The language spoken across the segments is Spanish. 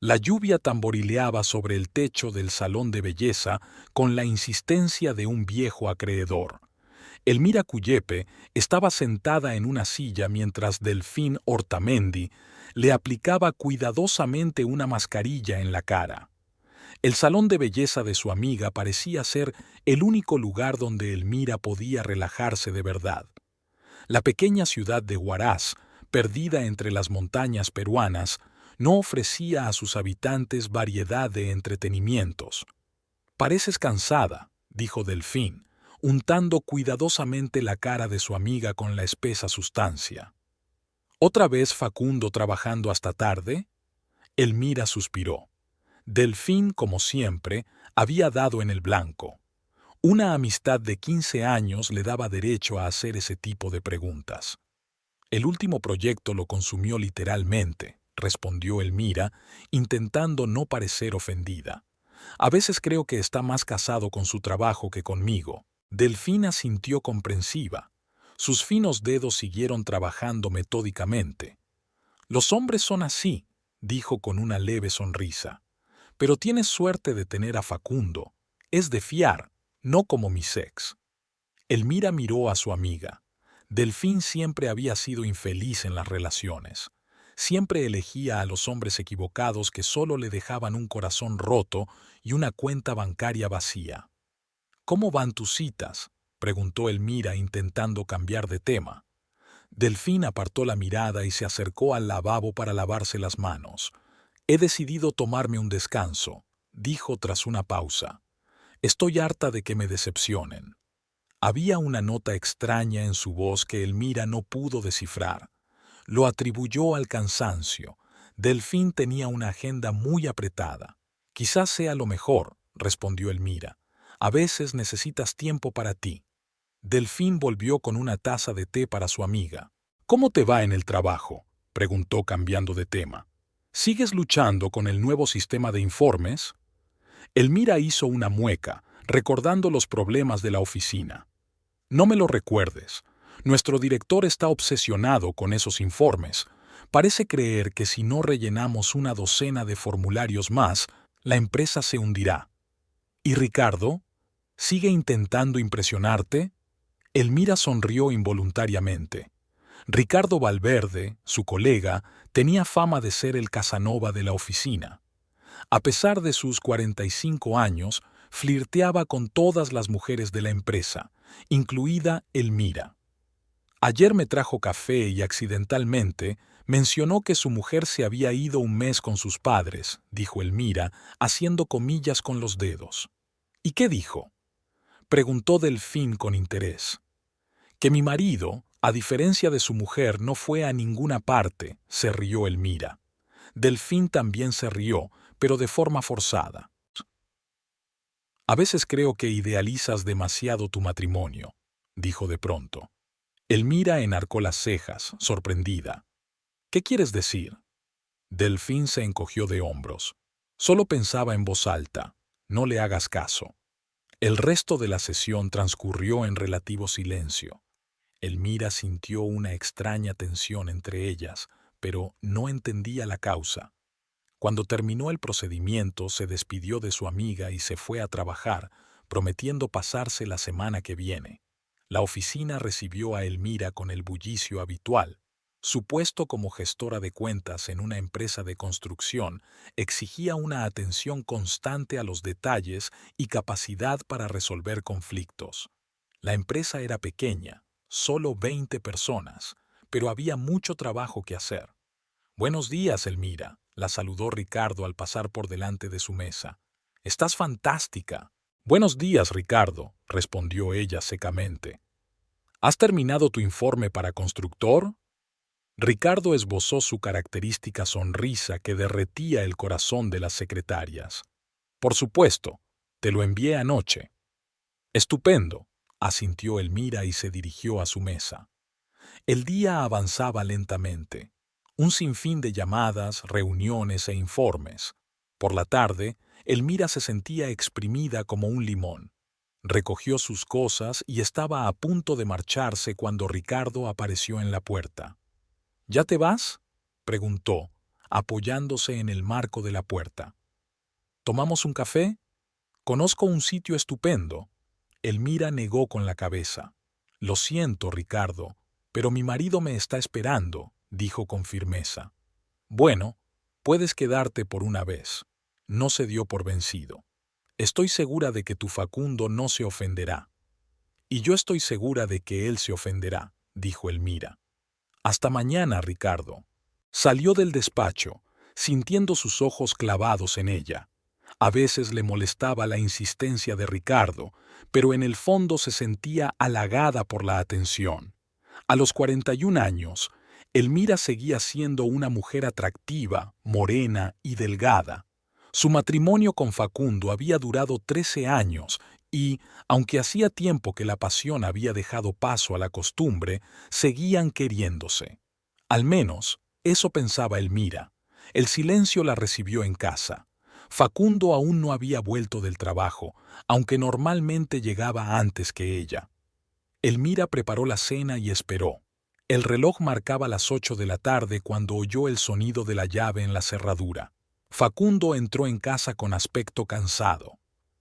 La lluvia tamborileaba sobre el techo del salón de belleza con la insistencia de un viejo acreedor. Elmira Cuyepe estaba sentada en una silla mientras Delfín Ortamendi le aplicaba cuidadosamente una mascarilla en la cara. El salón de belleza de su amiga parecía ser el único lugar donde Elmira podía relajarse de verdad. La pequeña ciudad de Huaraz, perdida entre las montañas peruanas, no ofrecía a sus habitantes variedad de entretenimientos. «Pareces cansada», dijo Delfín, untando cuidadosamente la cara de su amiga con la espesa sustancia. «¿Otra vez Facundo trabajando hasta tarde?» Elmira suspiró. Delfín, como siempre, había dado en el blanco. Una amistad de 15 años le daba derecho a hacer ese tipo de preguntas. «El último proyecto lo consumió literalmente», respondió Elmira, intentando no parecer ofendida. «A veces creo que está más casado con su trabajo que conmigo». Delfina sintió comprensiva. Sus finos dedos siguieron trabajando metódicamente. «Los hombres son así», dijo con una leve sonrisa. «Pero tienes suerte de tener a Facundo. Es de fiar, no como mis ex». Elmira miró a su amiga. Delfín siempre había sido infeliz en las relaciones. Siempre elegía a los hombres equivocados que solo le dejaban un corazón roto y una cuenta bancaria vacía. «¿Cómo van tus citas?», preguntó Elmira intentando cambiar de tema. Delfín apartó la mirada y se acercó al lavabo para lavarse las manos. «He decidido tomarme un descanso», dijo tras una pausa. «Estoy harta de que me decepcionen». Había una nota extraña en su voz que Elmira no pudo descifrar. Lo atribuyó al cansancio. Delfín tenía una agenda muy apretada. «Quizás sea lo mejor», respondió Elmira. «A veces necesitas tiempo para ti». Delfín volvió con una taza de té para su amiga. «¿Cómo te va en el trabajo?», preguntó cambiando de tema. «¿Sigues luchando con el nuevo sistema de informes?». Elmira hizo una mueca, recordando los problemas de la oficina. «No me lo recuerdes. Nuestro director está obsesionado con esos informes. Parece creer que si no rellenamos una docena de formularios más, la empresa se hundirá». «¿Y Ricardo? ¿Sigue intentando impresionarte?». Elmira sonrió involuntariamente. Ricardo Valverde, su colega, tenía fama de ser el Casanova de la oficina. A pesar de sus 45 años, flirteaba con todas las mujeres de la empresa, incluida Elmira. «Ayer me trajo café y accidentalmente mencionó que su mujer se había ido un mes con sus padres», dijo Elmira, haciendo comillas con los dedos. «¿Y qué dijo?», preguntó Delfín con interés. «Que mi marido, a diferencia de su mujer, no fue a ninguna parte», se rió Elmira. Delfín también se rió, pero de forma forzada. «A veces creo que idealizas demasiado tu matrimonio», dijo de pronto. Elmira enarcó las cejas, sorprendida. «¿Qué quieres decir?». Delfín se encogió de hombros. Solo pensaba en voz alta. «No le hagas caso». El resto de la sesión transcurrió en relativo silencio. Elmira sintió una extraña tensión entre ellas, pero no entendía la causa. Cuando terminó el procedimiento, se despidió de su amiga y se fue a trabajar, prometiendo pasarse la semana que viene. La oficina recibió a Elmira con el bullicio habitual. Su puesto como gestora de cuentas en una empresa de construcción exigía una atención constante a los detalles y capacidad para resolver conflictos. La empresa era pequeña, solo 20 personas, pero había mucho trabajo que hacer. «Buenos días, Elmira», la saludó Ricardo al pasar por delante de su mesa. «Estás fantástica». «Buenos días, Ricardo», respondió ella secamente. «¿Has terminado tu informe para constructor?». Ricardo esbozó su característica sonrisa que derretía el corazón de las secretarias. «Por supuesto, te lo envié anoche». «Estupendo», asintió Elmira y se dirigió a su mesa. El día avanzaba lentamente. Un sinfín de llamadas, reuniones e informes. Por la tarde, Elmira se sentía exprimida como un limón. Recogió sus cosas y estaba a punto de marcharse cuando Ricardo apareció en la puerta. «¿Ya te vas?», preguntó, apoyándose en el marco de la puerta. ¿Tomamos un café? Conozco un sitio estupendo. Elmira negó con la cabeza. Lo siento, Ricardo, pero mi marido me está esperando, dijo con firmeza. Bueno, puedes quedarte por una vez. No se dio por vencido. Estoy segura de que tu Facundo no se ofenderá. Y yo estoy segura de que él se ofenderá, dijo Elmira. Hasta mañana, Ricardo. Salió del despacho, sintiendo sus ojos clavados en ella. A veces le molestaba la insistencia de Ricardo, pero en el fondo se sentía halagada por la atención. A los 41 años, Elmira seguía siendo una mujer atractiva, morena y delgada. Su matrimonio con Facundo había durado 13 años y, aunque hacía tiempo que la pasión había dejado paso a la costumbre, seguían queriéndose. Al menos, eso pensaba Elmira. El silencio la recibió en casa. Facundo aún no había vuelto del trabajo, aunque normalmente llegaba antes que ella. Elmira preparó la cena y esperó. El reloj marcaba las 8 de la tarde cuando oyó el sonido de la llave en la cerradura. Facundo entró en casa con aspecto cansado.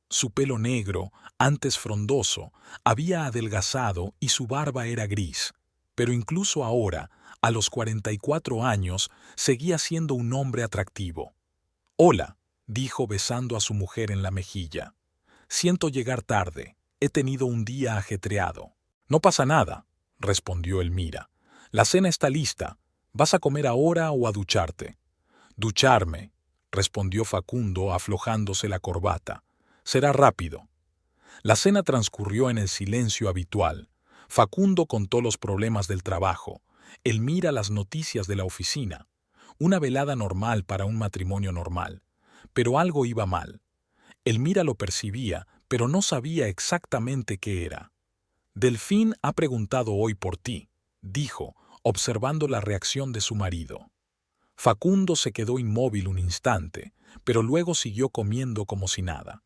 Su pelo negro, antes frondoso, había adelgazado y su barba era gris, pero incluso ahora, a los 44 años, seguía siendo un hombre atractivo. «Hola», dijo besando a su mujer en la mejilla. «Siento llegar tarde. He tenido un día ajetreado». «No pasa nada», respondió Elmira. «La cena está lista. ¿Vas a comer ahora o a ducharte?» «Ducharme», respondió Facundo aflojándose la corbata. «Será rápido». La cena transcurrió en el silencio habitual. Facundo contó los problemas del trabajo. Elmira las noticias de la oficina. Una velada normal para un matrimonio normal. Pero algo iba mal. Elmira lo percibía, pero no sabía exactamente qué era. «Delfín ha preguntado hoy por ti», dijo, observando la reacción de su marido. Facundo se quedó inmóvil un instante, pero luego siguió comiendo como si nada.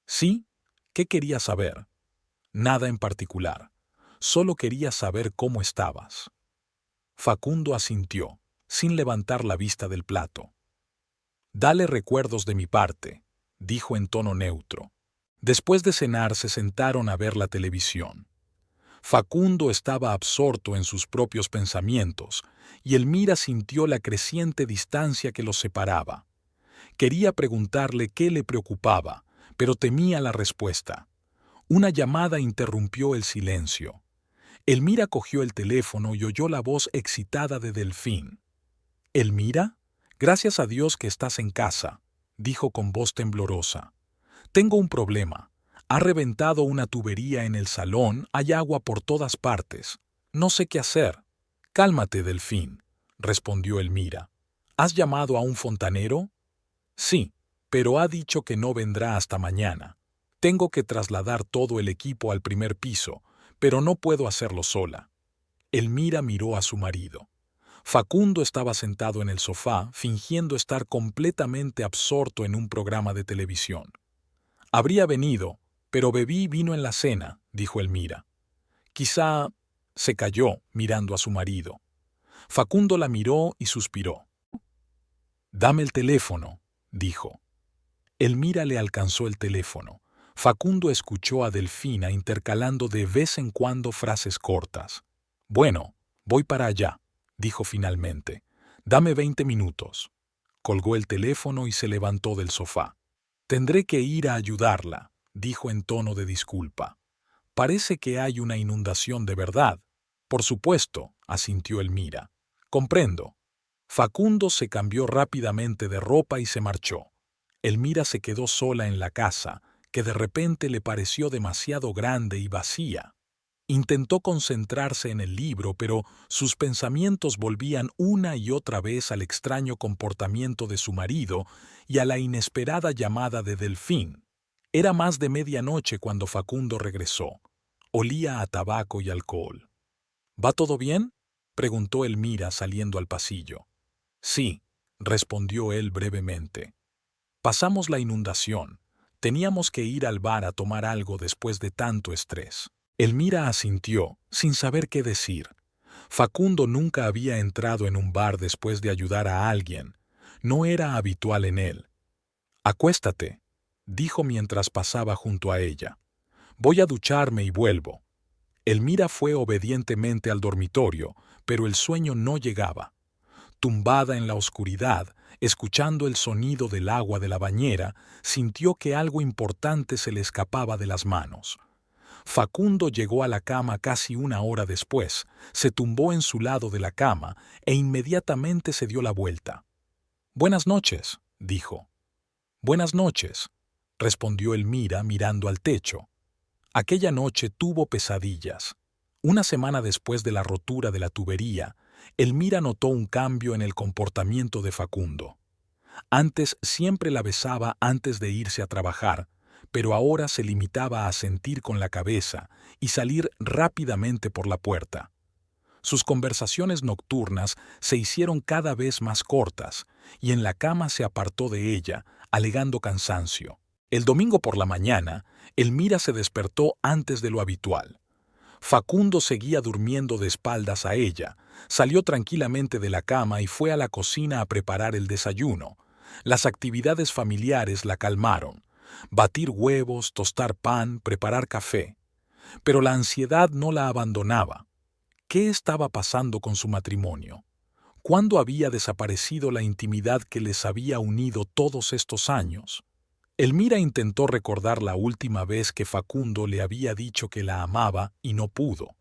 «¿Sí? ¿Qué quería saber?» «Nada en particular. Solo quería saber cómo estabas». Facundo asintió, sin levantar la vista del plato. «Dale recuerdos de mi parte», dijo en tono neutro. Después de cenar se sentaron a ver la televisión. Facundo estaba absorto en sus propios pensamientos, y Elmira sintió la creciente distancia que los separaba. Quería preguntarle qué le preocupaba, pero temía la respuesta. Una llamada interrumpió el silencio. Elmira cogió el teléfono y oyó la voz excitada de Delfín. «¿Elmira? Gracias a Dios que estás en casa», dijo con voz temblorosa. «Tengo un problema. Ha reventado una tubería en el salón, hay agua por todas partes. No sé qué hacer». «Cálmate, Delfín», respondió Elmira. «¿Has llamado a un fontanero?» «Sí, pero ha dicho que no vendrá hasta mañana. Tengo que trasladar todo el equipo al primer piso, pero no puedo hacerlo sola». Elmira miró a su marido. Facundo estaba sentado en el sofá, fingiendo estar completamente absorto en un programa de televisión. «Habría venido, pero bebí vino en la cena», dijo Elmira. «Quizá…» Se calló, mirando a su marido. Facundo la miró y suspiró. «Dame el teléfono», dijo. Elmira le alcanzó el teléfono. Facundo escuchó a Delfina intercalando de vez en cuando frases cortas. «Bueno, voy para allá», dijo finalmente. «Dame 20 minutos». Colgó el teléfono y se levantó del sofá. «Tendré que ir a ayudarla», dijo en tono de disculpa. «Parece que hay una inundación de verdad». «Por supuesto», asintió Elmira. «Comprendo». Facundo se cambió rápidamente de ropa y se marchó. Elmira se quedó sola en la casa, que de repente le pareció demasiado grande y vacía. Intentó concentrarse en el libro, pero sus pensamientos volvían una y otra vez al extraño comportamiento de su marido y a la inesperada llamada de Delfín. Era más de medianoche cuando Facundo regresó. Olía a tabaco y alcohol. «¿Va todo bien?», preguntó Elmira saliendo al pasillo. «Sí», respondió él brevemente. «Pasamos la inundación. Teníamos que ir al bar a tomar algo después de tanto estrés». Elmira asintió, sin saber qué decir. Facundo nunca había entrado en un bar después de ayudar a alguien. no era habitual en él. «Acuéstate», dijo mientras pasaba junto a ella. «Voy a ducharme y vuelvo». Elmira fue obedientemente al dormitorio, pero el sueño no llegaba. Tumbada en la oscuridad, escuchando el sonido del agua de la bañera, sintió que algo importante se le escapaba de las manos. Facundo llegó a la cama casi una hora después, se tumbó en su lado de la cama e inmediatamente se dio la vuelta. «Buenas noches», dijo. «Buenas noches», respondió Elmira mirando al techo. Aquella noche tuvo pesadillas. Una semana después de la rotura de la tubería, Elmira notó un cambio en el comportamiento de Facundo. Antes siempre la besaba antes de irse a trabajar, pero ahora se limitaba a sentir con la cabeza y salir rápidamente por la puerta. Sus conversaciones nocturnas se hicieron cada vez más cortas y en la cama se apartó de ella, alegando cansancio. El domingo por la mañana, Elmira se despertó antes de lo habitual. Facundo seguía durmiendo de espaldas a ella, salió tranquilamente de la cama y fue a la cocina a preparar el desayuno. Las actividades familiares la calmaron: batir huevos, tostar pan, preparar café. Pero la ansiedad no la abandonaba. ¿Qué estaba pasando con su matrimonio? ¿Cuándo había desaparecido la intimidad que les había unido todos estos años? Elmira intentó recordar la última vez que Facundo le había dicho que la amaba y no pudo.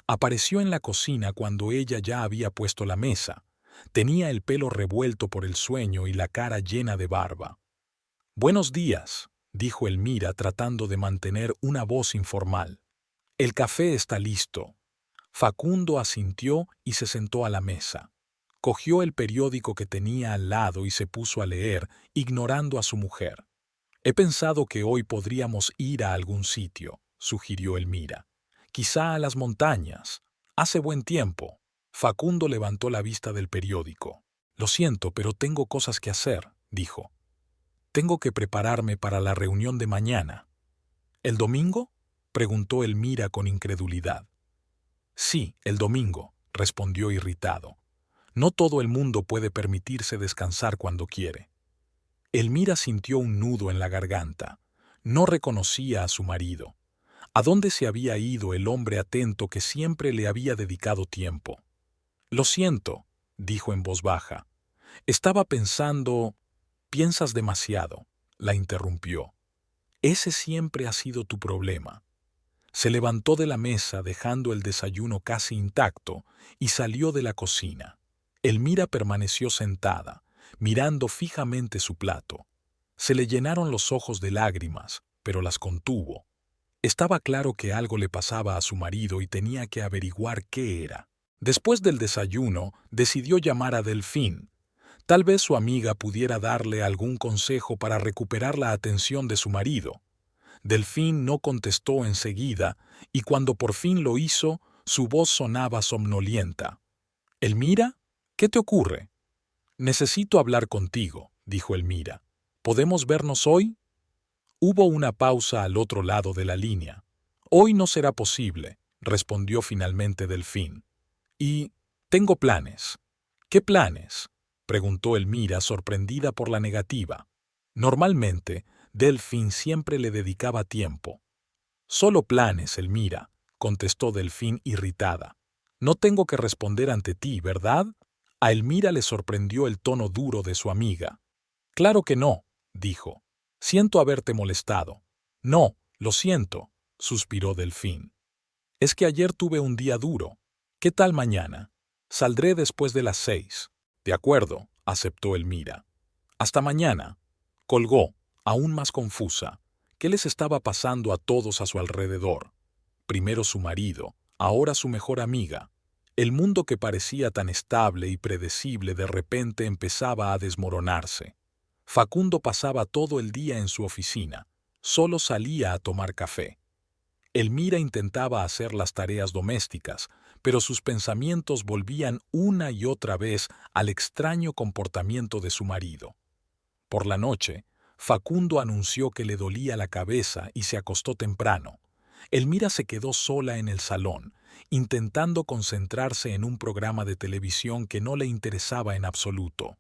Apareció en la cocina cuando ella ya había puesto la mesa. Tenía el pelo revuelto por el sueño y la cara llena de barba. «Buenos días», dijo Elmira tratando de mantener una voz informal. «El café está listo». Facundo asintió y se sentó a la mesa. Cogió el periódico que tenía al lado y se puso a leer, ignorando a su mujer. «He pensado que hoy podríamos ir a algún sitio», sugirió Elmira. «Quizá a las montañas. Hace buen tiempo». Facundo levantó la vista del periódico. «Lo siento, pero tengo cosas que hacer», dijo. «Tengo que prepararme para la reunión de mañana». «¿El domingo?», preguntó Elmira con incredulidad. «Sí, el domingo», respondió irritado. «No todo el mundo puede permitirse descansar cuando quiere». Elmira sintió un nudo en la garganta. No reconocía a su marido. ¿A dónde se había ido el hombre atento que siempre le había dedicado tiempo? «Lo siento», dijo en voz baja. «Estaba pensando...». «Piensas demasiado», la interrumpió. «Ese siempre ha sido tu problema». Se levantó de la mesa dejando el desayuno casi intacto y salió de la cocina. Elmira permaneció sentada, mirando fijamente su plato. Se le llenaron los ojos de lágrimas, pero las contuvo. Estaba claro que algo le pasaba a su marido y tenía que averiguar qué era. Después del desayuno, decidió llamar a Delfín. Tal vez su amiga pudiera darle algún consejo para recuperar la atención de su marido. Delfín no contestó enseguida, y cuando por fin lo hizo, su voz sonaba somnolienta. «¿Elmira? ¿Qué te ocurre?» «Necesito hablar contigo», dijo Elmira. «¿Podemos vernos hoy?» Hubo una pausa al otro lado de la línea. «Hoy no será posible», respondió finalmente Delfín. «Y tengo planes». «¿Qué planes?», preguntó Elmira, sorprendida por la negativa. Normalmente, Delfín siempre le dedicaba tiempo. «Solo planes, Elmira», contestó Delfín irritada. «No tengo que responder ante ti, ¿verdad?». A Elmira le sorprendió el tono duro de su amiga. «Claro que no», dijo. «Siento haberte molestado». «No, lo siento», suspiró Delfín. «Es que ayer tuve un día duro. ¿Qué tal mañana?» «Saldré después de las 6». «De acuerdo», aceptó Elmira. «Hasta mañana». Colgó, aún más confusa. ¿Qué les estaba pasando a todos a su alrededor? Primero su marido, ahora su mejor amiga. El mundo que parecía tan estable y predecible de repente empezaba a desmoronarse. Facundo pasaba todo el día en su oficina. Solo salía a tomar café. Elmira intentaba hacer las tareas domésticas, pero sus pensamientos volvían una y otra vez al extraño comportamiento de su marido. Por la noche, Facundo anunció que le dolía la cabeza y se acostó temprano. Elmira se quedó sola en el salón, intentando concentrarse en un programa de televisión que no le interesaba en absoluto.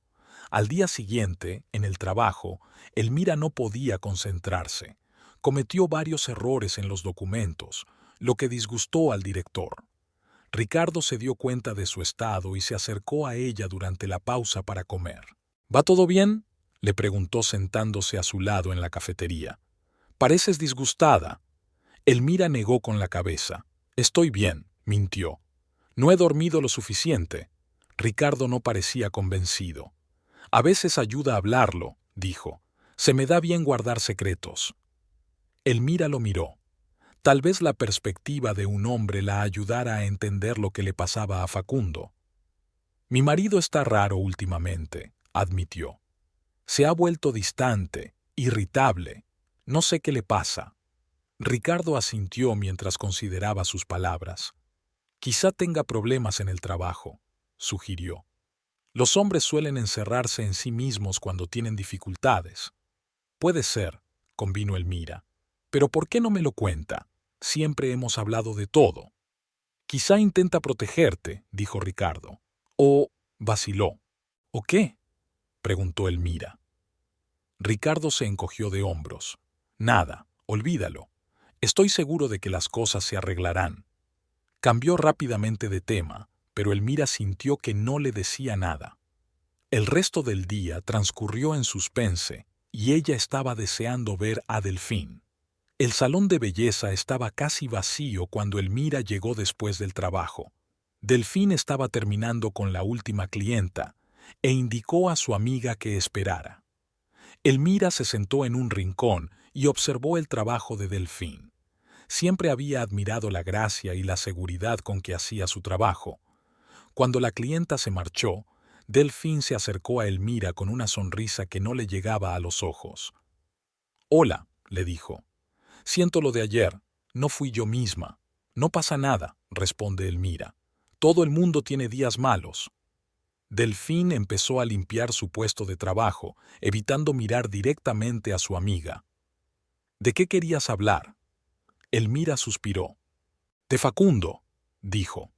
Al día siguiente, en el trabajo, Elmira no podía concentrarse. Cometió varios errores en los documentos, lo que disgustó al director. Ricardo se dio cuenta de su estado y se acercó a ella durante la pausa para comer. ¿Va todo bien?, le preguntó sentándose a su lado en la cafetería. Pareces disgustada. Elmira negó con la cabeza. Estoy bien, mintió. No he dormido lo suficiente. Ricardo no parecía convencido. A veces ayuda a hablarlo, dijo. Se me da bien guardar secretos. Elmira lo miró. Tal vez la perspectiva de un hombre la ayudara a entender lo que le pasaba a Facundo. Mi marido está raro últimamente, admitió. Se ha vuelto distante, irritable. No sé qué le pasa. Ricardo asintió mientras consideraba sus palabras. Quizá tenga problemas en el trabajo, sugirió. Los hombres suelen encerrarse en sí mismos cuando tienen dificultades. Puede ser, convino Elmira. Pero ¿por qué no me lo cuenta? Siempre hemos hablado de todo. Quizá intenta protegerte, dijo Ricardo. O vaciló. ¿O qué?, preguntó Elmira. Ricardo se encogió de hombros. Nada, olvídalo. Estoy seguro de que las cosas se arreglarán. Cambió rápidamente de tema, pero Elmira sintió que no le decía nada. El resto del día transcurrió en suspense y ella estaba deseando ver a Delfín. El salón de belleza estaba casi vacío cuando Elmira llegó después del trabajo. Delfín estaba terminando con la última clienta e indicó a su amiga que esperara. Elmira se sentó en un rincón y observó el trabajo de Delfín. Siempre había admirado la gracia y la seguridad con que hacía su trabajo. Cuando la clienta se marchó, Delfín se acercó a Elmira con una sonrisa que no le llegaba a los ojos. «Hola», le dijo. «Siento lo de ayer. No fui yo misma». «No pasa nada», responde Elmira. «Todo el mundo tiene días malos». Delfín empezó a limpiar su puesto de trabajo, evitando mirar directamente a su amiga. «¿De qué querías hablar?». Elmira suspiró. «De Facundo», dijo.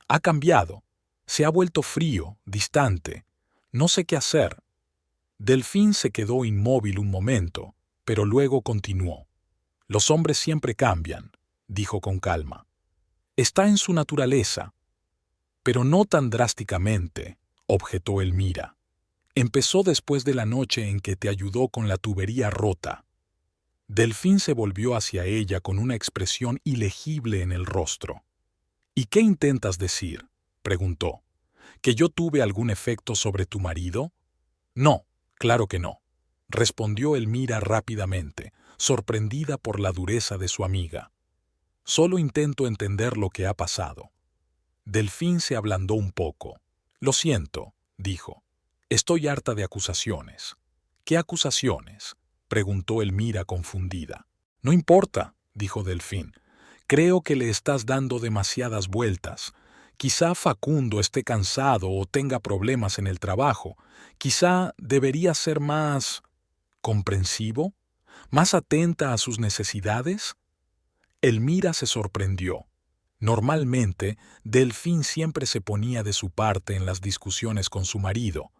«Ha cambiado. Se ha vuelto frío, distante. No sé qué hacer». Delfín se quedó inmóvil un momento, pero luego continuó. «Los hombres siempre cambian», dijo con calma. «Está en su naturaleza». «Pero no tan drásticamente», objetó Elmira. «Empezó después de la noche en que te ayudó con la tubería rota». Delfín se volvió hacia ella con una expresión ilegible en el rostro. «¿Y qué intentas decir?», preguntó. «¿Que yo tuve algún efecto sobre tu marido?». «No, claro que no», respondió Elmira rápidamente, sorprendida por la dureza de su amiga. «Solo intento entender lo que ha pasado». Delfín se ablandó un poco. «Lo siento», dijo. «Estoy harta de acusaciones». «¿Qué acusaciones?», preguntó Elmira confundida. «No importa», dijo Delfín. «Creo que le estás dando demasiadas vueltas. Quizá Facundo esté cansado o tenga problemas en el trabajo. Quizá debería ser más comprensivo, más atenta a sus necesidades». Elmira se sorprendió. Normalmente, Delfín siempre se ponía de su parte en las discusiones con su marido.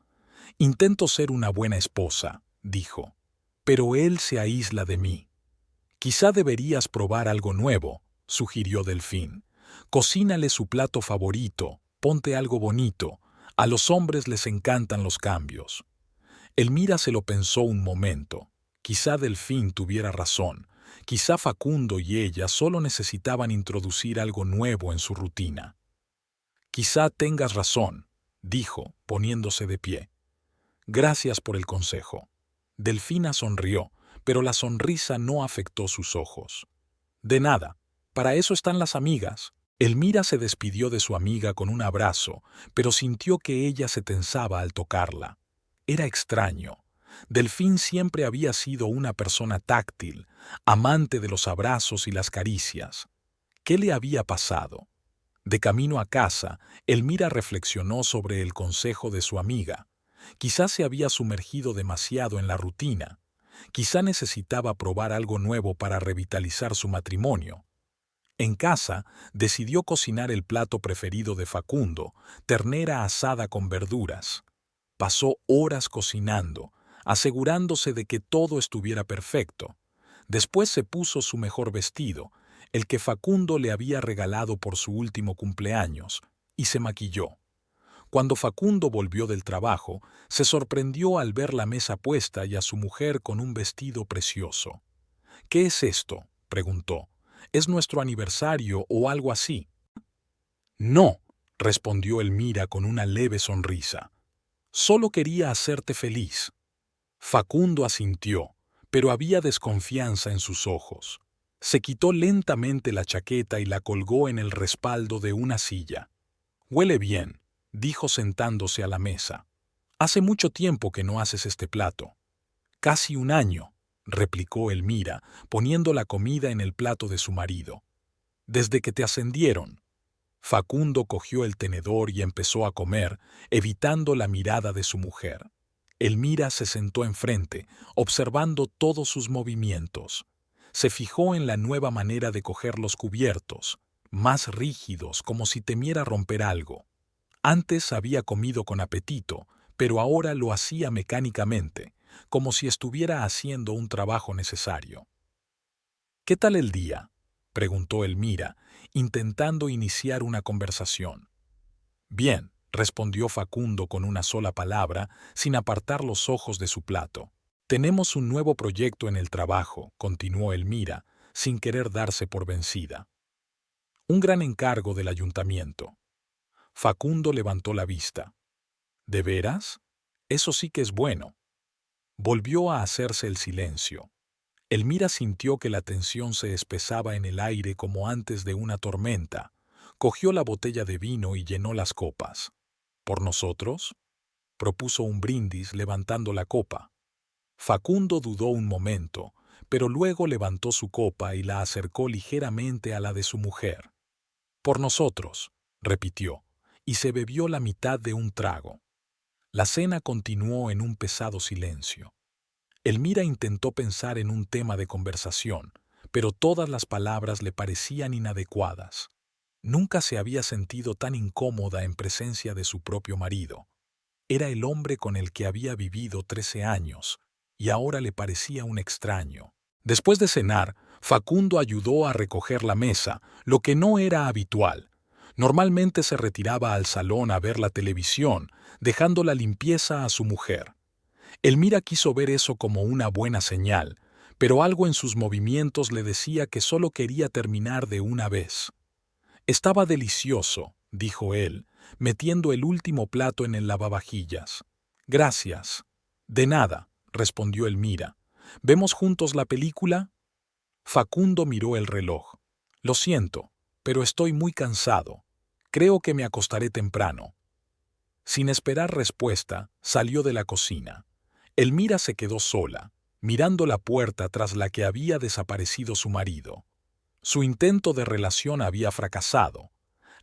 «Intento ser una buena esposa», dijo, «pero él se aísla de mí». «Quizá deberías probar algo nuevo», sugirió Delfín. «Cocínale su plato favorito, ponte algo bonito. A los hombres les encantan los cambios». Elmira se lo pensó un momento. Quizá Delfín tuviera razón. Quizá Facundo y ella solo necesitaban introducir algo nuevo en su rutina. «Quizá tengas razón», dijo, poniéndose de pie. «Gracias por el consejo». Delfina sonrió, pero la sonrisa no afectó sus ojos. «De nada. Para eso están las amigas». Elmira se despidió de su amiga con un abrazo, pero sintió que ella se tensaba al tocarla. Era extraño. Delfín siempre había sido una persona táctil, amante de los abrazos y las caricias. ¿Qué le había pasado? De camino a casa, Elmira reflexionó sobre el consejo de su amiga. Quizá se había sumergido demasiado en la rutina. Quizá necesitaba probar algo nuevo para revitalizar su matrimonio. En casa, decidió cocinar el plato preferido de Facundo, ternera asada con verduras. Pasó horas cocinando, asegurándose de que todo estuviera perfecto. Después se puso su mejor vestido, el que Facundo le había regalado por su último cumpleaños, y se maquilló. Cuando Facundo volvió del trabajo, se sorprendió al ver la mesa puesta y a su mujer con un vestido precioso. «¿Qué es esto?», preguntó. «¿Es nuestro aniversario o algo así?». «No», respondió Elmira con una leve sonrisa. «Solo quería hacerte feliz». Facundo asintió, pero había desconfianza en sus ojos. Se quitó lentamente la chaqueta y la colgó en el respaldo de una silla. «Huele bien», dijo sentándose a la mesa. «Hace mucho tiempo que no haces este plato». «Casi un año», replicó Elmira, poniendo la comida en el plato de su marido. «Desde que te ascendieron». Facundo cogió el tenedor y empezó a comer, evitando la mirada de su mujer. Elmira se sentó enfrente, observando todos sus movimientos. Se fijó en la nueva manera de coger los cubiertos, más rígidos, como si temiera romper algo. Antes había comido con apetito, pero ahora lo hacía mecánicamente, como si estuviera haciendo un trabajo necesario. «¿Qué tal el día?», preguntó Elmira, intentando iniciar una conversación. «Bien», respondió Facundo con una sola palabra, sin apartar los ojos de su plato. «Tenemos un nuevo proyecto en el trabajo», continuó Elmira, sin querer darse por vencida. «Un gran encargo del ayuntamiento». Facundo levantó la vista. «¿De veras? Eso sí que es bueno». Volvió a hacerse el silencio. Elmira sintió que la tensión se espesaba en el aire como antes de una tormenta. Cogió la botella de vino y llenó las copas. «¿Por nosotros?», propuso un brindis levantando la copa. Facundo dudó un momento, pero luego levantó su copa y la acercó ligeramente a la de su mujer. «Por nosotros», repitió, y se bebió la mitad de un trago. La cena continuó en un pesado silencio. Elmira intentó pensar en un tema de conversación, pero todas las palabras le parecían inadecuadas. Nunca se había sentido tan incómoda en presencia de su propio marido. Era el hombre con el que había vivido 13 años, y ahora le parecía un extraño. Después de cenar, Facundo ayudó a recoger la mesa, lo que no era habitual. Normalmente se retiraba al salón a ver la televisión, dejando la limpieza a su mujer. Elmira quiso ver eso como una buena señal, pero algo en sus movimientos le decía que solo quería terminar de una vez. «Estaba delicioso», dijo él, metiendo el último plato en el lavavajillas. «Gracias». «De nada», respondió Elmira. «¿Vemos juntos la película?». Facundo miró el reloj. «Lo siento, pero estoy muy cansado. Creo que me acostaré temprano». Sin esperar respuesta, salió de la cocina. Elmira se quedó sola, mirando la puerta tras la que había desaparecido su marido. Su intento de relación había fracasado.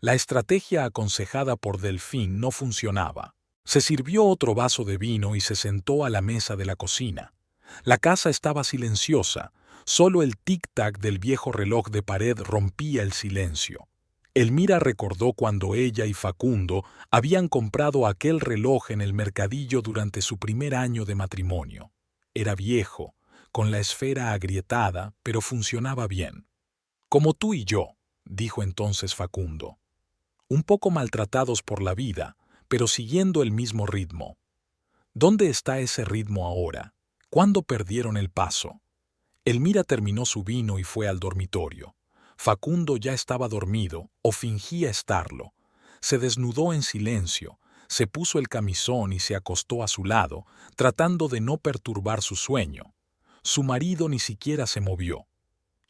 La estrategia aconsejada por Delfín no funcionaba. Se sirvió otro vaso de vino y se sentó a la mesa de la cocina. La casa estaba silenciosa, solo el tic-tac del viejo reloj de pared rompía el silencio. Elmira recordó cuando ella y Facundo habían comprado aquel reloj en el mercadillo durante su primer año de matrimonio. Era viejo, con la esfera agrietada, pero funcionaba bien. «Como tú y yo», dijo entonces Facundo. «Un poco maltratados por la vida, pero siguiendo el mismo ritmo». «¿Dónde está ese ritmo ahora? ¿Cuándo perdieron el paso?». Elmira terminó su vino y fue al dormitorio. Facundo ya estaba dormido, o fingía estarlo. Se desnudó en silencio, se puso el camisón y se acostó a su lado, tratando de no perturbar su sueño. Su marido ni siquiera se movió.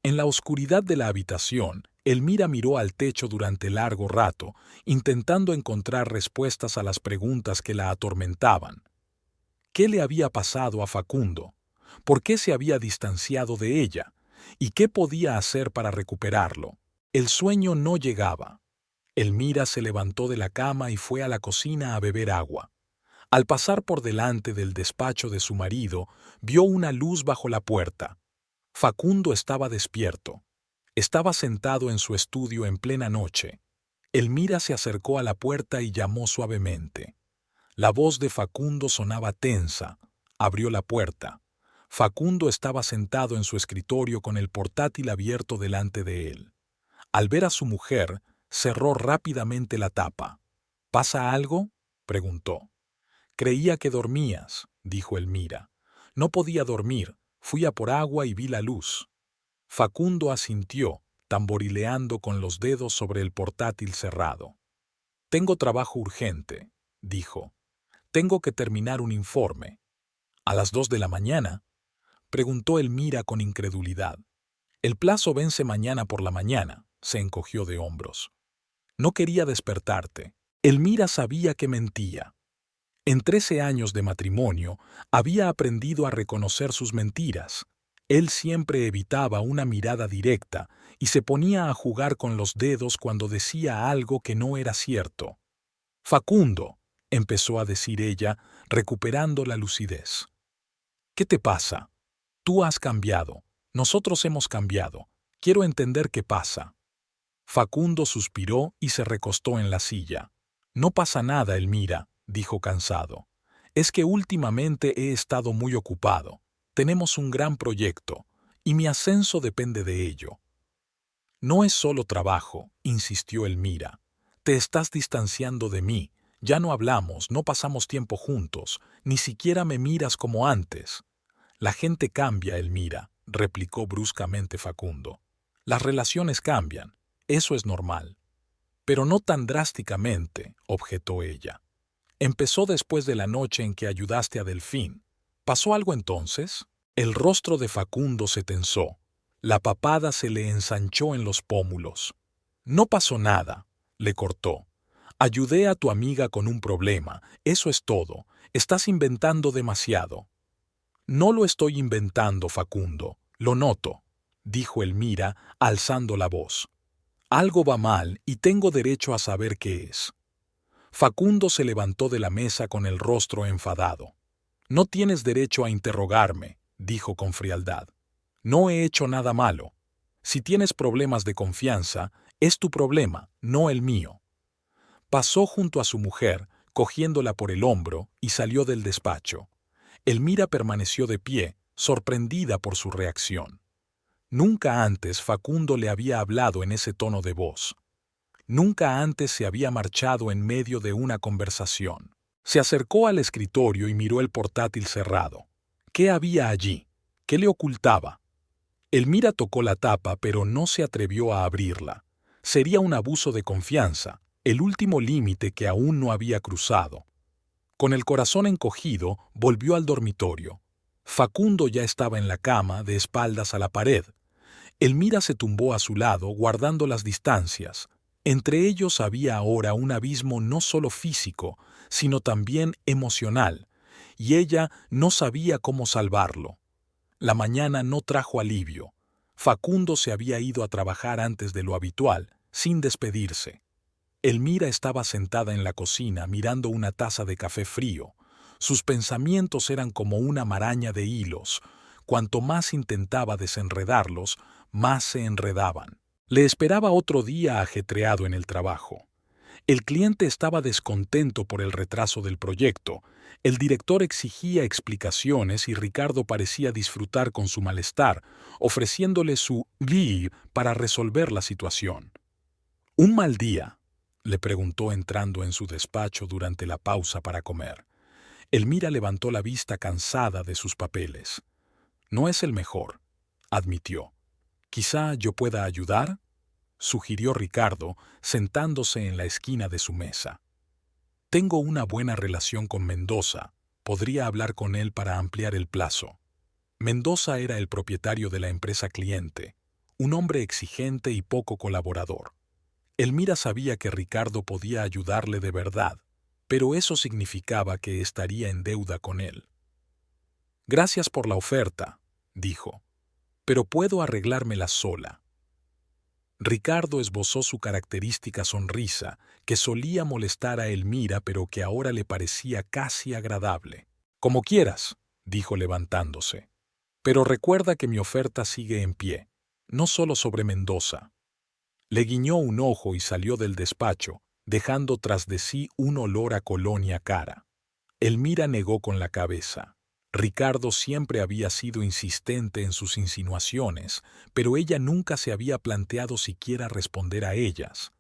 En la oscuridad de la habitación, Elmira miró al techo durante largo rato, intentando encontrar respuestas a las preguntas que la atormentaban. ¿Qué le había pasado a Facundo? ¿Por qué se había distanciado de ella? ¿Y qué podía hacer para recuperarlo? El sueño no llegaba. Elmira se levantó de la cama y fue a la cocina a beber agua. Al pasar por delante del despacho de su marido, vio una luz bajo la puerta. Facundo estaba despierto. Estaba sentado en su estudio en plena noche. Elmira se acercó a la puerta y llamó suavemente. La voz de Facundo sonaba tensa. Abrió la puerta. Facundo estaba sentado en su escritorio con el portátil abierto delante de él. Al ver a su mujer, cerró rápidamente la tapa. ¿Pasa algo?, preguntó. Creía que dormías, dijo Elmira. No podía dormir. Fui a por agua y vi la luz. Facundo asintió, tamborileando con los dedos sobre el portátil cerrado. Tengo trabajo urgente, dijo. Tengo que terminar un informe. ¿A las 2 de la mañana? Preguntó Elmira con incredulidad. El plazo vence mañana por la mañana, se encogió de hombros. No quería despertarte. Elmira sabía que mentía. En 13 años de matrimonio había aprendido a reconocer sus mentiras. Él siempre evitaba una mirada directa y se ponía a jugar con los dedos cuando decía algo que no era cierto. Facundo, empezó a decir ella, recuperando la lucidez. ¿Qué te pasa? Tú has cambiado. Nosotros hemos cambiado. Quiero entender qué pasa. Facundo suspiró y se recostó en la silla. No pasa nada, Elmira, dijo cansado. Es que últimamente he estado muy ocupado. Tenemos un gran proyecto, y mi ascenso depende de ello. No es solo trabajo, insistió Elmira. Te estás distanciando de mí. Ya no hablamos, no pasamos tiempo juntos, ni siquiera me miras como antes. La gente cambia, Elmira, replicó bruscamente Facundo. Las relaciones cambian, eso es normal. Pero no tan drásticamente, objetó ella. Empezó después de la noche en que ayudaste a Delfín. ¿Pasó algo entonces? El rostro de Facundo se tensó. La papada se le ensanchó en los pómulos. No pasó nada, le cortó. Ayudé a tu amiga con un problema, eso es todo. Estás inventando demasiado. No lo estoy inventando, Facundo, lo noto, dijo Elmira, alzando la voz. Algo va mal y tengo derecho a saber qué es. Facundo se levantó de la mesa con el rostro enfadado. No tienes derecho a interrogarme, dijo con frialdad. No he hecho nada malo. Si tienes problemas de confianza, es tu problema, no el mío. Pasó junto a su mujer, cogiéndola por el hombro, y salió del despacho. Elmira permaneció de pie, sorprendida por su reacción. Nunca antes Facundo le había hablado en ese tono de voz. Nunca antes se había marchado en medio de una conversación. Se acercó al escritorio y miró el portátil cerrado. ¿Qué había allí? ¿Qué le ocultaba? Elmira tocó la tapa, pero no se atrevió a abrirla. Sería un abuso de confianza, el último límite que aún no había cruzado. Con el corazón encogido, volvió al dormitorio. Facundo ya estaba en la cama, de espaldas a la pared. Elmira se tumbó a su lado, guardando las distancias. Entre ellos había ahora un abismo no solo físico, sino también emocional, y ella no sabía cómo salvarlo. La mañana no trajo alivio. Facundo se había ido a trabajar antes de lo habitual, sin despedirse. Elmira estaba sentada en la cocina mirando una taza de café frío. Sus pensamientos eran como una maraña de hilos. Cuanto más intentaba desenredarlos, más se enredaban. Le esperaba otro día ajetreado en el trabajo. El cliente estaba descontento por el retraso del proyecto. El director exigía explicaciones y Ricardo parecía disfrutar con su malestar, ofreciéndole su leave para resolver la situación. ¿Un mal día?, le preguntó entrando en su despacho durante la pausa para comer. Elmira levantó la vista cansada de sus papeles. No es el mejor, admitió. ¿Quizá yo pueda ayudar?, sugirió Ricardo, sentándose en la esquina de su mesa. Tengo una buena relación con Mendoza. Podría hablar con él para ampliar el plazo. Mendoza era el propietario de la empresa cliente, un hombre exigente y poco colaborador. Elmira sabía que Ricardo podía ayudarle de verdad, pero eso significaba que estaría en deuda con él. Gracias por la oferta, dijo, pero puedo arreglármela sola. Ricardo esbozó su característica sonrisa, que solía molestar a Elmira pero que ahora le parecía casi agradable. Como quieras, dijo levantándose. Pero recuerda que mi oferta sigue en pie, no solo sobre Mendoza. Le guiñó un ojo y salió del despacho, dejando tras de sí un olor a colonia cara. Elmira negó con la cabeza. Ricardo siempre había sido insistente en sus insinuaciones, pero ella nunca se había planteado siquiera responder a ellas.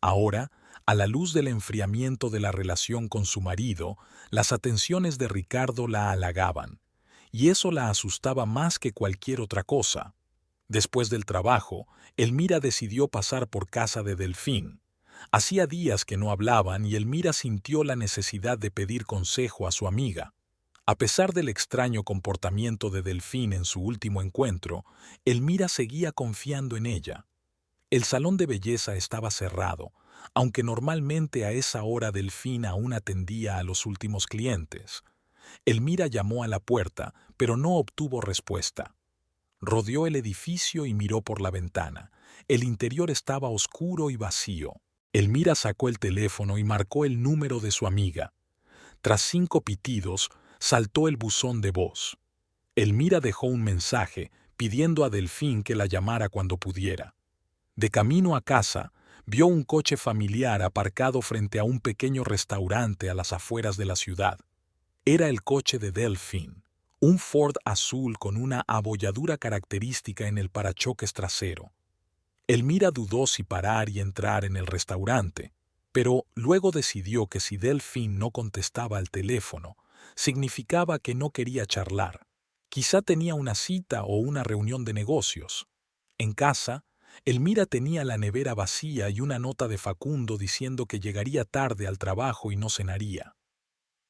Ahora, a la luz del enfriamiento de la relación con su marido, las atenciones de Ricardo la halagaban, y eso la asustaba más que cualquier otra cosa. Después del trabajo, Elmira decidió pasar por casa de Delfín. Hacía días que no hablaban y Elmira sintió la necesidad de pedir consejo a su amiga. A pesar del extraño comportamiento de Delfín en su último encuentro, Elmira seguía confiando en ella. El salón de belleza estaba cerrado, aunque normalmente a esa hora Delfín aún atendía a los últimos clientes. Elmira llamó a la puerta, pero no obtuvo respuesta. Rodeó el edificio y miró por la ventana. El interior estaba oscuro y vacío. Elmira sacó el teléfono y marcó el número de su amiga. Tras 5 pitidos, saltó el buzón de voz. Elmira dejó un mensaje pidiendo a Delfín que la llamara cuando pudiera. De camino a casa, vio un coche familiar aparcado frente a un pequeño restaurante a las afueras de la ciudad. Era el coche de Delfín, un Ford azul con una abolladura característica en el parachoques trasero. Elmira dudó si parar y entrar en el restaurante, pero luego decidió que si Delfín no contestaba al teléfono, significaba que no quería charlar. Quizá tenía una cita o una reunión de negocios. En casa, Elmira tenía la nevera vacía y una nota de Facundo diciendo que llegaría tarde al trabajo y no cenaría.